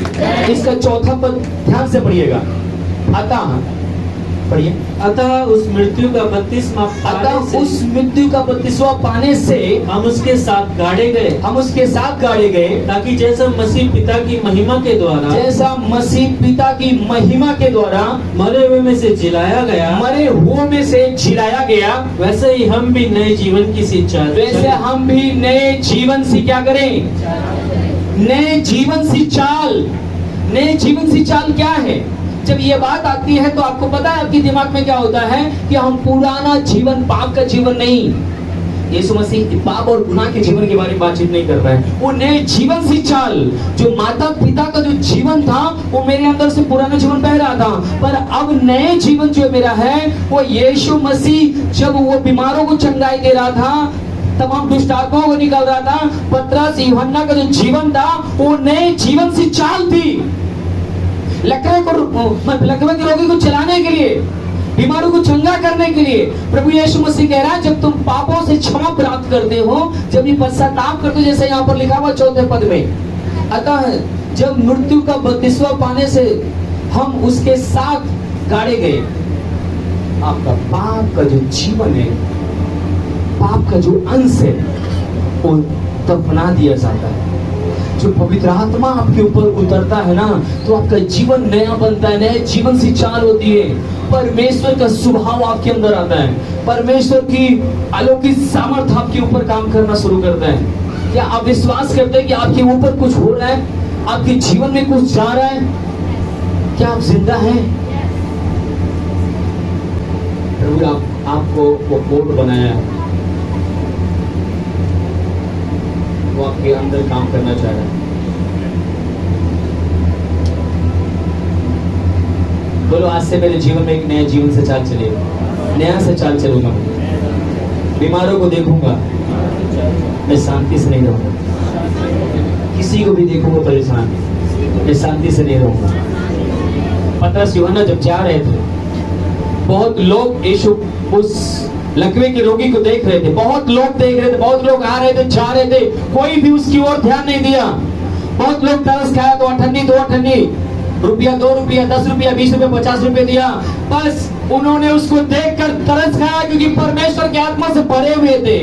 इसका चौथा पद ध्यान से पढ़िएगा। अतः पढ़िए। अतः उस मृत्यु का बपतिस्मा पाने से हम उसके साथ गाड़े गए, ताकि जैसा मसीह पिता की महिमा के द्वारा मरे हुए में से जिलाया गया, वैसे ही हम भी नए जीवन की क्या करें? नए जीवन सी चाल क्या है? जब ये बात आती है तो आपको पता है आपके दिमाग में क्या होता है कि हम पुराना जीवन, पाप का जीवन नहीं, यीशु मसीह पाप और गुनाह के जीवन के बारे में बातचीत नहीं कर रहा है। वो नए जीवन सी चाल, जो माता पिता का जो जीवन था वो मेरे अंदर से पुराना जीवन बह रहा था, पर अब नए जीवन जो मेरा है वो यीशु मसीह जब वो बीमारों को चंगाई दे रहा था, तमाम दुष्ट आत्माओं को निकाल रहा था, पतरस यूहन्ना का जो जीवन था वो नए जीवन सी चाल थी। लकवे के रोगी को चलाने के लिए, बीमारों को चंगा करने के लिए प्रभु यीशु मसीह कह रहा है जब तुम पापों से क्षमा प्राप्त करते हो, जब ये पश्चाताप करते हो, जैसे यहाँ पर लिखा हुआ चौथे पद में, अतः जब मृत्यु का बपतिस्मा पाने से हम उसके साथ गाड़े गए, आपका पाप का जो जीवन है, पाप का जो अंश है वो दफना दिया जाता है। जो पवित्र आत्मा आपके ऊपर उतरता है ना, तो आपका जीवन नया बनता है, नए जीवन सी चाल होती है। परमेश्वर का स्वभाव आपके अंदर आता है, परमेश्वर की अलौकिक सामर्थ आपके ऊपर काम करना शुरू करता है। क्या आप विश्वास करते हैं कि आपके ऊपर कुछ हो रहा है, आपके जीवन में कुछ जा रहा है? क्या आप जिंदा हैं? प्रभु आपको वो कोड बनाया है, वो आपके अंदर काम करना चाह रहा है। बोलो आज से मेरे जीवन में एक नया जीवन से चाल चलेगा, नया से चाल चलूंगा। बीमारों को देखूंगा, मैं शांति से नहीं रहूंगा। किसी को भी देखूंगा परेशान, मैं शांति से नहीं रहूंगा। पतरस यूहन्ना जब जा रहे थे, बहुत लोग यीशु उस लकवे के रोगी को देख रहे थे, बहुत लोग देख रहे थे, बहुत लोग आ रहे थे, जा रहे थे, कोई भी उसकी ओर ध्यान नहीं दिया। बहुत लोग तरस खाया तो अठन्नी, 2 अठन्नी, रुपया, 2 रुपया, 10 रुपया, 20 रुपया, 50 रुपया दिया, बस उन्होंने उसको देखकर तरस खाया, क्योंकि परमेश्वर की आत्मा से भरे हुए थे।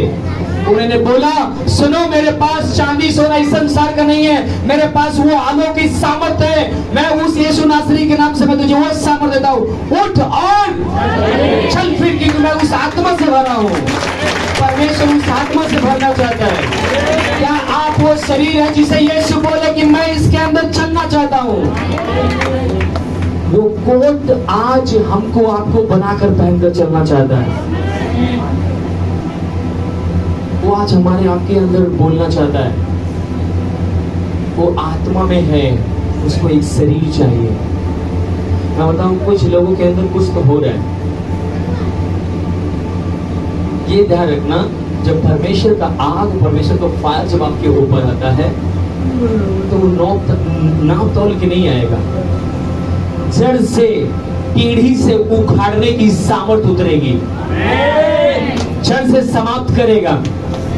उन्होंने बोला, सुनो, मेरे पास चांदी सोना इस संसार का नहीं है, मेरे पास वो अलौकिक सामर्थ है। मैं उस यीशु नासरी के नाम से मैं तुझे वो सामर्थ देता हूँ, उठ और चल फिर, क्योंकि मैं उस आत्मा से भरा हूँ। परमेश्वर उस आत्मा से भरना चाहता है। क्या आप वो शरीर है जिसे यीशु बोले कि मैं इसके अंदर चलना चाहता हूँ? वो कोट आज हमको आपको बनाकर पहनकर चलना चाहता है। वो आज हमारे आपके अंदर बोलना चाहता है। वो आत्मा में है, उसको एक शरीर चाहिए। मैं बताऊं, कुछ लोगों के अंदर कुछ तो हो रहा है। ये ध्यान रखना, जब परमेश्वर का आग, परमेश्वर का फायर जब आपके ऊपर आता है तो वो नाप तौल के नहीं आएगा, जड़ से, पीढ़ी से उखाड़ने की सामर्थ उतरेगी, जड़ से समाप्त करेगा,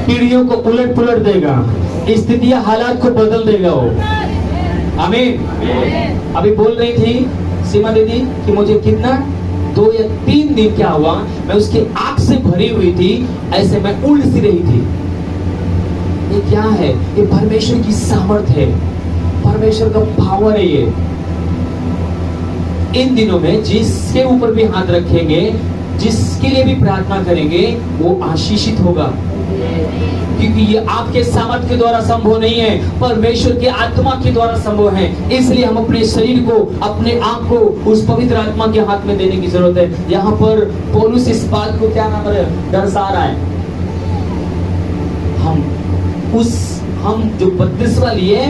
पीढ़ियों को उलट पुलट देगा, स्थितियां, हालात को बदल देगा वो। आमीन। अभी बोल रही थी सीमा दीदी कि मुझे कितना 2 या 3 दिन क्या हुआ, मैं उसकी आग से भरी हुई थी, ऐसे मैं उल्ट सी रही थी। ये क्या है? ये परमेश्वर की सामर्थ है, परमेश्वर का पावर है ये। इन दिनों में जिसके ऊपर भी हाथ रखेंगे, जिसके लिए भी प्रार्थना करेंगे, वो आशीषित होगा, क्योंकि ये आपके सामर्थ के द्वारा संभव नहीं है, परमेश्वर की आत्मा के द्वारा संभव है। इसलिए हम अपने शरीर को, अपने आप को उस पवित्र आत्मा के हाथ में देने की जरूरत है। यहाँ पर पौलुस इस बात को क्या नाम दर्शा रहा है, हम जो बपतिस्मा लिए,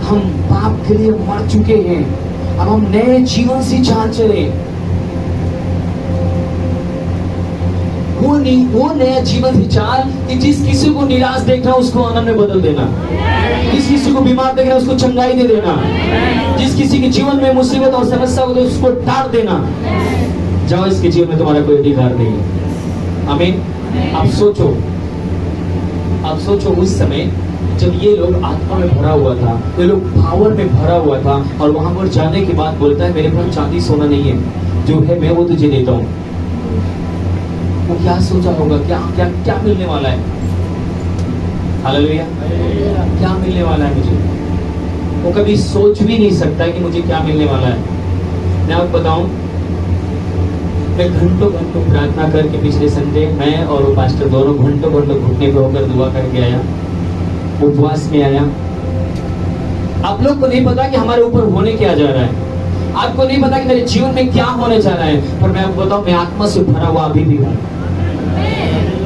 हम पाप के लिए मर चुके हैं, अब हम नए जीवन से चाल चले। वो नया जीवन विचार कि जिस किसी को निराश देखना उसको आनंद में बदल देना, जिस किसी को बीमार देखना उसको चंगाई दे देना, जिस किसी के जीवन में मुसीबत और समस्या हो तो उसको टाट देना। जाओ, इसके जीवन में तुम्हारा कोई अधिकार नहीं है। आमीन। अब सोचो उस समय जब ये लोग आत्मा में भरा हुआ था, ये लोग पावर में भरा हुआ था, और वहां पर जाने के बाद बोलता है मेरे पास चांदी सोना नहीं है, जो है मैं वो तुझे देता हूँ। वो क्या सोचा होगा, क्या क्या क्या मिलने वाला है? हालेलुया। क्या मिलने वाला है मुझे? वो कभी सोच भी नहीं सकता कि मुझे क्या मिलने वाला है। मैं आपको बताऊं, मैं घंटों प्रार्थना करके पिछले संडे मैं और वो पास्टर दोनों घंटों घुटने पे होकर दुआ करके आया, उपवास में आया। आप लोग को नहीं पता कि हमारे ऊपर होने क्या जा रहा है, आपको नहीं पता कि मेरे जीवन में क्या होने जा रहा है, पर मैं आपको बताऊं, मैं आत्मा से भरा हुआ अभी भी हूँ।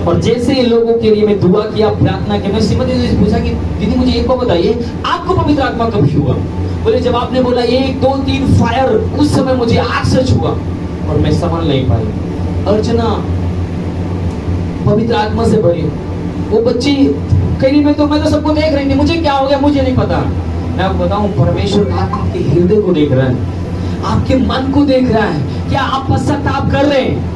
और जैसे इन लोगों के लिए मैं दुआ किया, प्रार्थना की, मैं श्रीमती जी से पूछा कि दीदी मुझे एक बात बताइए, आपको पवित्र आत्मा कब हुआ? बोले जब आपने बोला 1 2 3 फायर, उस समय मुझे आग से छुआ और मैं संभल नहीं पाई। अर्चना पवित्र आत्मा से भरी, वो बच्ची कहीं में, तो मैं तो सबको देख रही थी, मुझे क्या हो गया मुझे नहीं पता। मैं आपको बताऊं, परमेश्वर आपके हृदय को देख रहा है, आपके मन को देख रहा है। क्या आप पश्चाताप कर रहे हैं?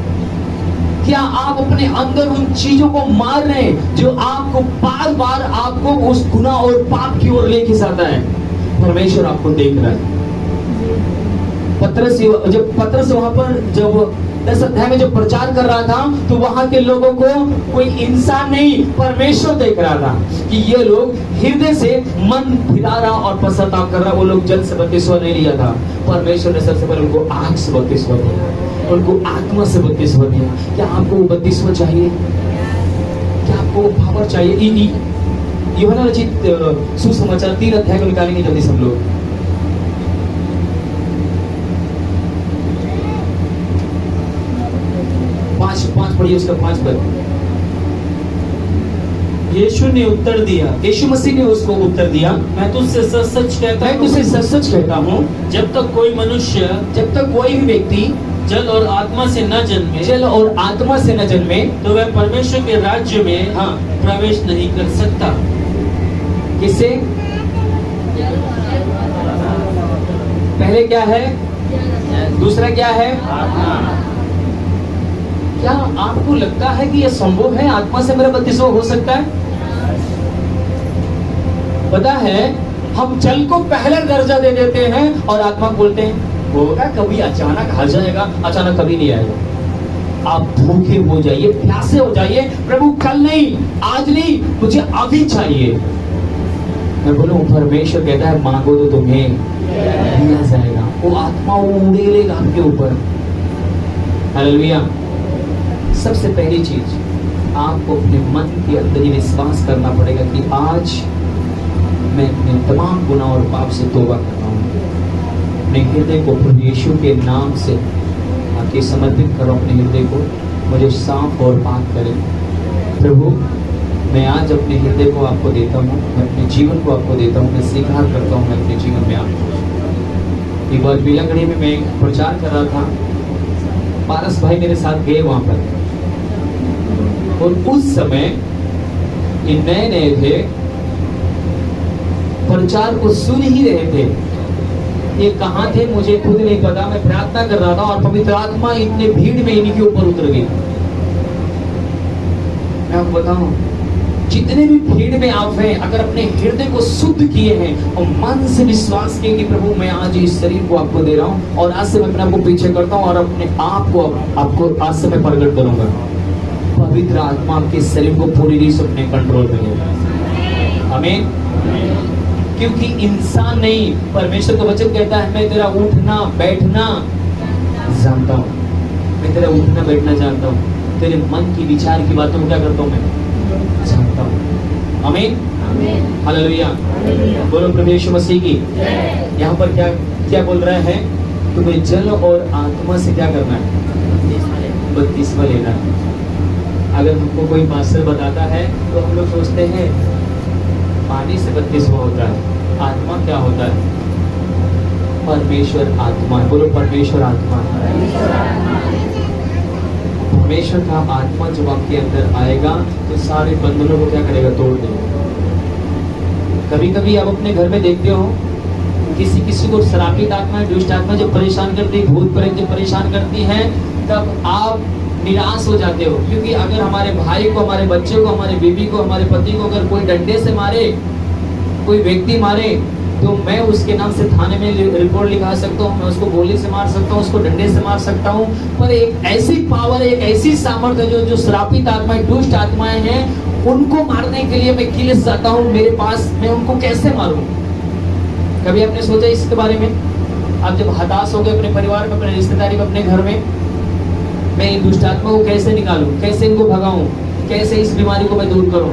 क्या आप अपने अंदर उन चीजों को मार रहे हैं जो आपको बार बार आपको उस गुनाह और पाप की ओर लेके जाता है? परमेश्वर आपको देख रहा है। पतरस वहां पर जब 10 अध्याय में जब प्रचार कर रहा था, तो वहां के लोगों को कोई इंसान नहीं, परमेश्वर देख रहा था कि ये लोग हृदय से मन फिरा रहा और पश्चाताप कर रहा। वो लोग जल से बपतिस्मा नहीं लिया था, परमेश्वर ने सबसे पहले उनको आग से बपतिस्मा दिया, उनको आत्मा से बपतिस्मा दिया। क्या आपको वो बपतिस्मा चाहिए? क्या आपको वो पावर चाहिए? यूहन्ना रचित सुसमाचार 3 अध्याय को निकालेंगे जल्दी सब लोग। 5 पढ़िए, उसका 5 पद। यीशु ने उत्तर दिया, यीशु मसीह ने उसको उत्तर दिया, मैं तुझसे सच सच कहता हूँ, जब तक कोई भी व्यक्ति जल और आत्मा से न जन्मे, तो वह परमेश्वर के राज्य में प्रवेश नहीं कर सकता। किससे? पहले क्या है, दूसरा क्या है? क्या आपको लगता है कि यह संभव है, आत्मा से मेरा बपतिस्मा हो सकता है? पता है, हम जल को पहला दर्जा दे देते हैं और आत्मा बोलते हैं होगा कभी, अचानक आ जाएगा। अचानक कभी नहीं आएगा। आप भूखे हो जाइए, प्यासे हो जाइए, प्रभु कल नहीं, आज नहीं, मुझे अभी चाहिए। मैं बोलूं, परमेश्वर कहता है मांगो तो तुम्हें दिया जाएगा। वो आत्मा वो उड़ेलेगा आपके ऊपर। हालेलुया। सबसे पहली चीज, आपको अपने मन के अंदर ही विश्वास करना पड़ेगा कि आज मैं अपने तमाम गुनाह और पाप से तौबा कर रहा हूँ। अपने हृदय को प्रभु यीशु के नाम से आपके समर्पित करो। अपने हृदय को मुझे साफ और पाक करें। प्रभु, मैं आज अपने हृदय को आपको देता हूँ, मैं अपने जीवन को आपको देता हूँ, मैं स्वीकार करता हूँ मैं अपने जीवन में आपको। एक बार बिलागढ़ी में मैं प्रचार कर रहा था, पारस भाई मेरे साथ गए वहां पर, और उस समय ये नए थे, प्रचार को सुन ही रहे थे। ये कहाँ थे मुझे खुद नहीं पता, मैं प्रार्थना कर रहा था और पवित्र आत्मा इतने भीड़ में इनके ऊपर उतर गई। मैं आपको बताऊं, जितने भी भीड़ में आप हैं, अगर अपने हृदय को शुद्ध किए हैं और मन से विश्वास किए कि प्रभु मैं आज इस शरीर को आपको दे रहा हूं और आज से मैं अपने आप को पीछे करता हूं और अपने आप को आपको आज से मैं प्रकट करूंगा, पवित्र आत्मा आपके शरीर को पूरी रीति से अपने कंट्रोल में लेगा। आमीन। क्योंकि इंसान नहीं, परमेश्वर का वचन कहता है मैं तेरा उठना बैठना जानता हूँ, मैं तेरा उठना बैठना जानता हूँ, तेरे मन की विचार की बातों को क्या करता हूँ मैं जानता हूँ। आमीन, हालेलुया, बोलो प्रभु यीशु मसीह की। यहाँ पर क्या क्या बोल रहा है? तुम्हें जल और आत्मा से क्या करना है? बपतिस्मा लेना है। अगर हमको कोई पास्टर बताता है तो हम लोग सोचते हैं पानी से बपतिस्मा होता है, आत्मा क्या होता है? परमेश्वर आत्मा है। बोलो परमेश्वर आत्मा है। परमेश्वर का आत्मा जब आपके अंदर आएगा तो सारे बंधनों को क्या करेगा? तोड़ देगा। कभी कभी आप अपने घर में देखते हो किसी को श्रापित आत्मा, दुष्ट आत्मा जब परेशान करती है, भूत प्रेत जब परेशान करती है, तब आप निराश हो जाते हो। क्योंकि अगर हमारे भाई को, हमारे बच्चे को, हमारे बीवी को, हमारे पति को अगर कोई डंडे से मारे, कोई व्यक्ति मारे, तो मैं उसके नाम से थाने में रिपोर्ट लिखा सकता हूँ, मैं उसको गोली से मार सकता हूँ, उसको डंडे से मार सकता हूँ। पर एक ऐसी पावर, एक ऐसी सामर्थ्य जो श्रापित आत्माएं, दुष्ट आत्माएं हैं, उनको मारने के लिए मैं किलिस जाता हूँ मेरे पास, मैं उनको कैसे मारूं? कभी आपने सोचा इसके बारे में? आप जब हताश हो गए अपने परिवार में, अपने रिश्तेदारी में, अपने घर में, मैं इन दुष्ट आत्मा को कैसे निकालूं, कैसे इनको भगाऊं, कैसे इस बीमारी को मैं दूर करूं?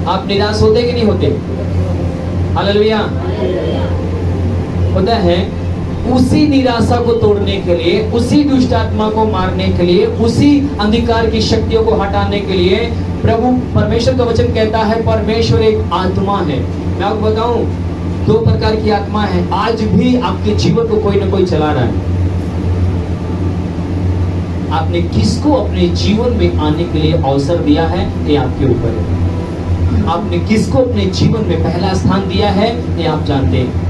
आप निराश होते कि नहीं होते? हालेलुया, होता है। उसी निराशा को तोड़ने के लिए, उसी दुष्ट आत्मा को मारने के लिए, उसी अंधकार की शक्तियों को हटाने के लिए प्रभु परमेश्वर का वचन कहता है परमेश्वर एक आत्मा है। मैं आपको बताऊं, दो प्रकार की आत्मा है। आज भी आपके जीवन को कोई ना कोई चला रहा है। आपने किसको अपने जीवन में आने के लिए अवसर दिया है, ये आपके ऊपर है। आपने किसको अपने जीवन में पहला स्थान दिया है, ये आप जानते हैं।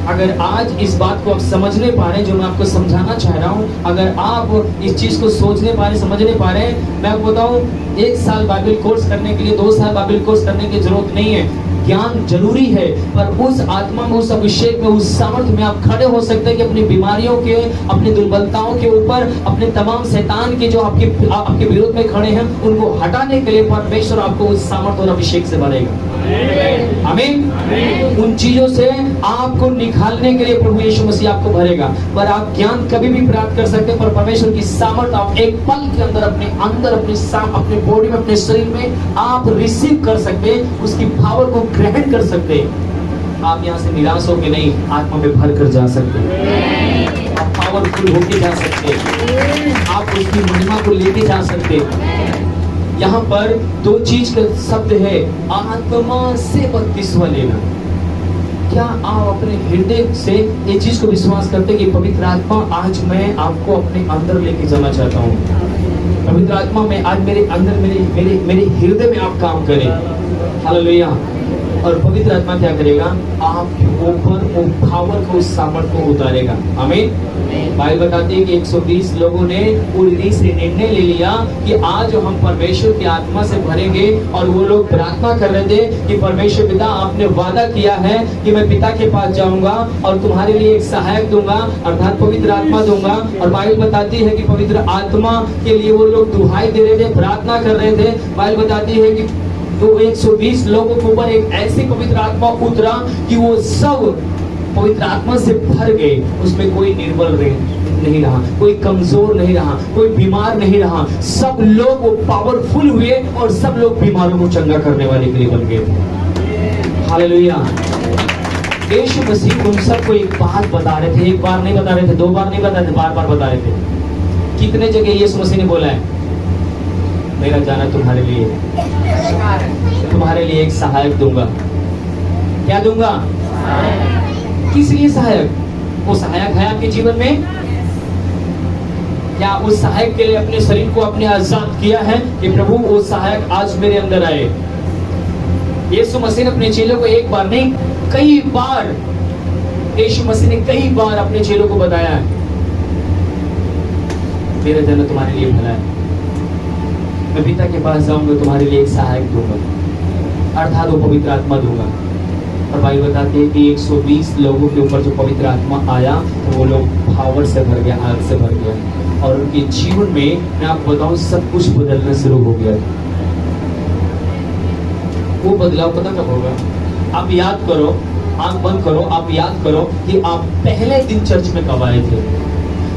अगर आज इस बात को आप समझने पा रहे हैं, जो मैं आपको समझाना चाह रहा हूँ, अगर आप इस चीज को सोचने पा रहे, समझने पा रहे हैं, मैं आपको बताऊं, 1 साल बाइबल कोर्स करने के लिए, 2 साल बाइबल कोर्स करने की जरूरत नहीं है। ज्ञान जरूरी है, पर उस आत्मा में, उस अभिषेक में, उस सामर्थ्य में आप खड़े हो सकते हैं कि अपनी बीमारियों के, अपनी दुर्बलताओं के ऊपर, अपने तमाम शैतान के जो आपके विरोध में खड़े हैं, उनको हटाने के लिए परमेश्वर आपको उस सामर्थ्य और अभिषेक से भरेगा। आमीन। उन चीजों से आपको निकालने के लिए प्रभु यीशु मसीह आपको भरेगा। पर आप ज्ञान कभी भी प्राप्त कर सकते हैं, पर परमेश्वर की सामर्थ्य आप एक पल के अंदर अपने बॉडी में, अपने शरीर में आप रिसीव कर सकते हैं, उसकी पावर को ग्रहण कर सकते हैं। आप यहाँ से निराश होकर नहीं, आत्मा में भर कर जा सकते हैं। आप पावरफुल होके जा सकते हैं, आप उसकी महिमा को लेके जा सकते हैं। यहाँ पर 2 चीज का शब्द है, आत्मा से बपतिस्मा लेना। क्या आप अपने हृदय से ये चीज को विश्वास करते हैं कि पवित्र आत्मा आज मैं आपको अपने अंदर लेके जाना चाहता हूँ? पवित्र आत्मा में आज मेरे अंदर, मेरे हृदय में आप काम करें। हालेलुया। और पवित्र आत्मा क्या करेगा? आपके ऊपर वो पावर को, उस सामर्थ्य को उतारेगा। आमीन। बाइबल बताती है कि 120 लोगों ने पूरी से निर्णय ले लिया कि आज हम परमेश्वर की आत्मा से भरेंगे। और वो लोग प्रार्थना कर रहे थे कि परमेश्वर पिता, आपने वादा किया है कि मैं पिता के पास जाऊंगा और तुम्हारे लिए एक सहायक दूंगा, अर्थात पवित्र आत्मा दूंगा। और बाइबल बताती है कि पवित्र आत्मा के लिए वो लोग दुहाई दे रहे थे, प्रार्थना कर रहे थे। बाइबल बताती है कि तो 120 लोगों के ऊपर एक ऐसी पवित्र आत्मा उतरा कि वो सब पवित्र आत्मा से भर गए। उसमें कोई निर्बल नहीं रहा, कोई कमजोर नहीं रहा, कोई बीमार नहीं रहा। सब लोग वो पावरफुल हुए और सब लोग बीमारों को चंगा करने वाले के लिए बन गए। हालेलुया। यीशु मसीह उन सबको एक बात बता रहे थे, एक बार नहीं बता रहे थे, 2 बार नहीं बता रहे थे, बार बता रहे थे। कितने जगह यीशु मसीह ने बोला है, मेरा जाना तुम्हारे लिए, तुम्हारे लिए एक सहायक दूंगा। क्या दूंगा? किस लिए सहायक? वो सहायक है आपके जीवन में? क्या उस सहायक के लिए अपने शरीर को अपने आजाद किया है कि प्रभु वो सहायक आज मेरे अंदर आए? यीशु मसीह ने अपने चेलों को एक बार नहीं, कई बार, यीशु मसीह ने कई बार अपने चेलों को बताया है, मेरा जाना तुम्हारे लिए भला है, मैं पिता के पास जाऊंगा, तुम्हारे लिए एक सहायक दूंगा, अर्थात वो पवित्र आत्मा दूंगा। और बाइबल बताती है कि 120 लोगों के ऊपर जो पवित्र आत्मा आया, तो वो लोग पावर से भर गया, आग से भर गया। और उनके जीवन में मैं आपको बताऊं, सब कुछ बदलना शुरू हो गया। वो बदलाव पता कब होगा? आप याद करो, आंख बंद करो, आप याद करो कि आप पहले दिन चर्च में कब आए थे,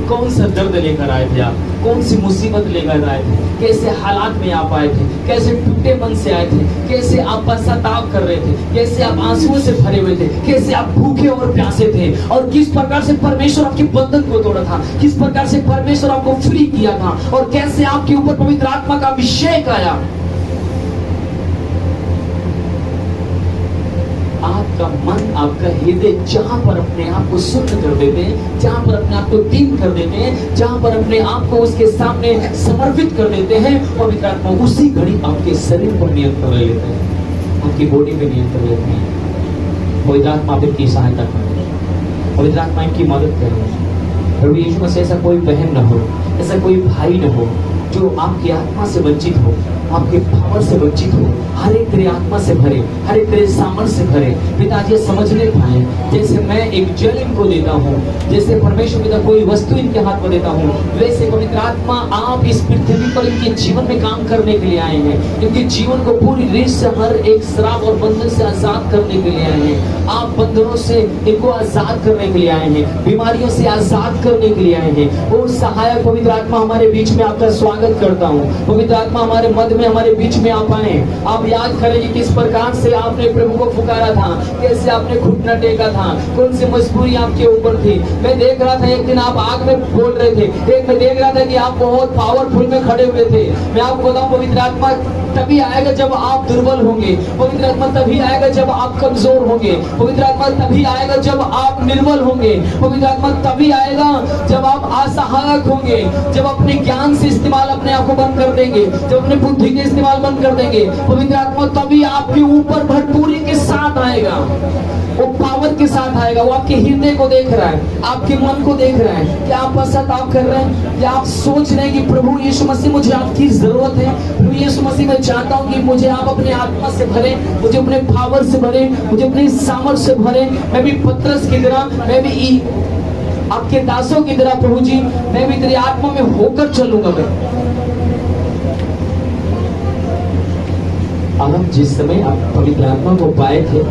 कौन सा दर्द लेकर आए थे, आप कौन सी मुसीबत लेकर आए थे, कैसे हालात में आप आए थे, कैसे टूटे मन से आए थे, कैसे आप पश्चाताप कर रहे थे, कैसे आप आंसुओं से भरे हुए थे, कैसे आप भूखे और प्यासे थे, और किस प्रकार से परमेश्वर आपके बंधन को तोड़ा था, किस प्रकार से परमेश्वर आपको फ्री किया था, और कैसे आपके ऊपर पवित्र आत्मा का अभिषेक आया। आपका मन, आपका हृदय जहां पर अपने आप को शुद्ध कर देते हैं, जहां पर अपने आप को दीन कर देते हैं, जहां पर अपने आप को उसके सामने समर्पित कर देते हैं, पवित्र आत्मा उसी घड़ी आपके शरीर पर नियंत्रण ले लेते हैं, आपकी बॉडी पे नियंत्रण लेते हैं। पवित्र आत्मा आपकी सहायता करें, पवित्र आत्मा इनकी मदद करें। प्रभु यीशु मसीह ऐसा कोई बहन न हो, ऐसा कोई भाई न हो जो आपकी आत्मा से वंचित हो, आपके पावर से वंचित हो। हर एक तेरे आत्मा से भरे, हर एक तेरे सामर्थ्य से भरे। पिताजी समझने पाए, जैसे मैं एक जल इनको देता हूँ, जैसे परमेश्वर पिता कोई वस्तु इनके हाथ में देता हूँ, वैसे पवित्र आत्मा आप इस पृथ्वी पर इनके जीवन में काम करने के लिए आए हैं। इनके जीवन को पूरी रीत से हर एक श्राप और बंधन से आजाद करने के लिए आए हैं। आप बंधनों से इनको आजाद करने के लिए आए हैं, बीमारियों से आजाद करने के लिए आए हैं। और सहायक पवित्र आत्मा हमारे बीच में आपका स्वागत करता हूँ। पवित्र आत्मा हमारे मध्य में, हमारे बीच में आप आए। आप याद करें कि किस प्रकार से आपने प्रभु को पुकारा था, कैसे आपने घुटना टेका था, कौन सी मजबूरी आपके ऊपर थी। मैं देख रहा था एक दिन आप आग में बोल रहे थे, एक मैं देख रहा था कि आप बहुत पावरफुल में खड़े हुए थे। मैं आपको बताऊं, पवित्र आत्मा तभी आएगा जब आप दुर्बल होंगे, पवित्र आत्मा तभी आएगा जब आप कमजोर होंगे, पवित्र आत्मा तभी आएगा जब आप निर्बल होंगे, पवित्र आत्मा तभी आएगा जब आप असहायक होंगे, जब अपने ज्ञान से इस्तेमाल अपने आप को बंद कर देंगे, जब अपने बुद्धि के इस्तेमाल बंद कर देंगे। पवित्र आत्मा तभी आपके ऊपर भरपूरी के साथ आएगा, वो पावर के साथ आएगा। वो आपके हृदय को देख रहा है, आपके मन को देख रहा है। क्या आप पश्चाताप कर रहे हैं? क्या आप सोच रहे हैं कि प्रभु यीशु मसीह मुझे आपकी जरूरत है? प्रभु यीशु मसीह मैं चाहता हूँ कि मुझे आप अपने आत्मा से भरे, मुझे अपने पावर से भरे, मुझे अपने सामर्थ्य से भरे। मैं भी पतरस की तरह, मैं भी आपके दासों की तरह प्रभु जी, मैं भी तेरी आत्मा में होकर चलूंगा। मैं अब जिस समय आप पवित्र आत्मा को पाए थे,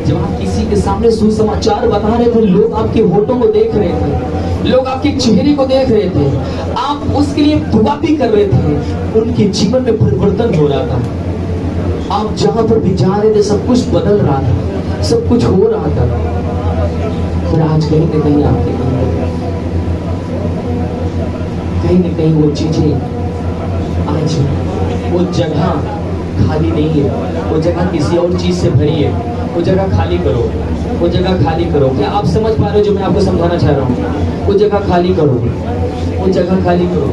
जब आप किसी के सामने सुसमाचार बता रहे थे, लोग आपके होठों को देख रहे थे, लोग आपके चेहरे को देख रहे थे, आप उसके लिए दुआ भी कर रहे थे, उनके जीवन में परिवर्तन हो रहा था। आप जहां पर भी जा रहे थे सब कुछ बदल रहा था, सब कुछ हो रहा था। फिर आज कहीं न कहीं आपके कहीं न कहीं वो चीजें, आज वो जगह खाली नहीं है, वो जगह किसी और चीज से भरी है। वो जगह खाली करो, वो जगह खाली करो। क्या आप समझ पा रहे हो जो मैं आपको समझाना चाह रहा हूँ? वो जगह खाली करो, वो जगह खाली करो,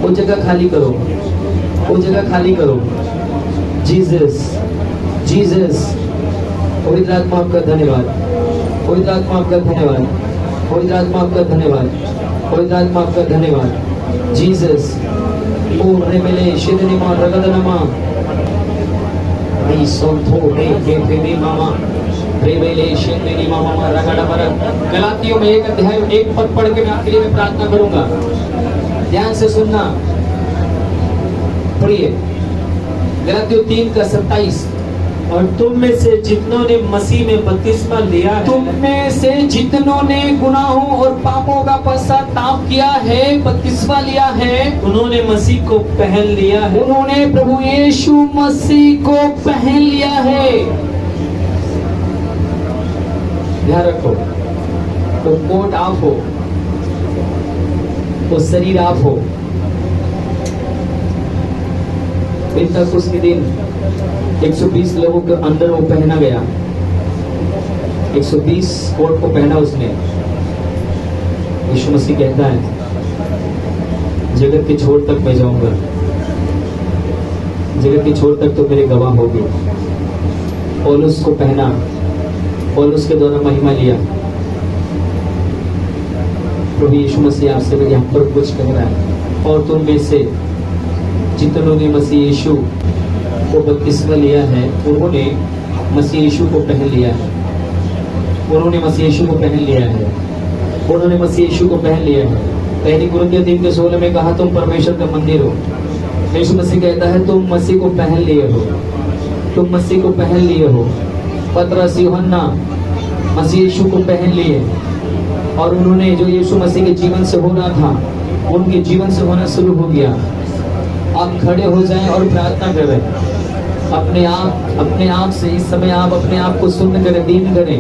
वो जगह खाली करो, वो जगह खाली करो। जीसस, जीसस, पवित्र आत्मा आपका धन्यवाद, पवित्र आत्मा आपका धन्यवाद, पवित्र आत्मा आपका धन्यवाद, पवित्र आत्मा आपका धन्यवाद। जीसस, ओ रेबेले शिदनिमा रगदनमा गलातियों में 1 अध्याय 1 पद पढ़ के मैं आपके लिए प्रार्थना करूंगा, ध्यान से सुनना। पढ़िए गलातियों 3:27। और तुम में से जितनों ने मसीह में बपतिस्मा लिया है, तुम में से जितनों ने गुनाहों और पापों का पश्चाताप किया है, बपतिस्मा लिया है, उन्होंने मसीह को पहन लिया है। उन्होंने प्रभु यीशु मसीह को पहन लिया है। ध्यान रखो, वो कोट आप हो, वो शरीर आप हो। तक उसके दिन 120 लोगों के अंदर वो पहना गया, 120 कोट को पहना उसने। यीशु मसीह कहता है जगत के छोर तक मैं जाऊंगा, जगत के छोर तक तो मेरे गवाह होंगे। पौलुस को पहना, पौलुस के द्वारा महिमा लिया। प्रभु यीशु मसीह आपसे यहाँ पर कुछ कह रहा है। और तुम में से जितनों ने मसीह यीशु को बपतिस्मा लिया है, उन्होंने मसीह यीशु को पहन लिया है, उन्होंने मसीह यीशु को पहन लिया है, उन्होंने मसीह यीशु को पहन लिया है। पहली कुरिन्थियों 3:16 में कहा तुम परमेश्वर का मंदिर हो। यीशु मसीह कहता है तुम मसीह को पहन लिए हो, तुम मसीह को पहन लिए हो। पतरस यूहन्ना मसीह यीशु को पहन लिए और उन्होंने जो यीशु मसीह के जीवन से हो रहा था उनके जीवन से होना शुरू हो गया। आप खड़े हो जाएं और प्रार्थना करें अपने आप से। इस समय आप अपने आप को सुन्न करें, दीन करें।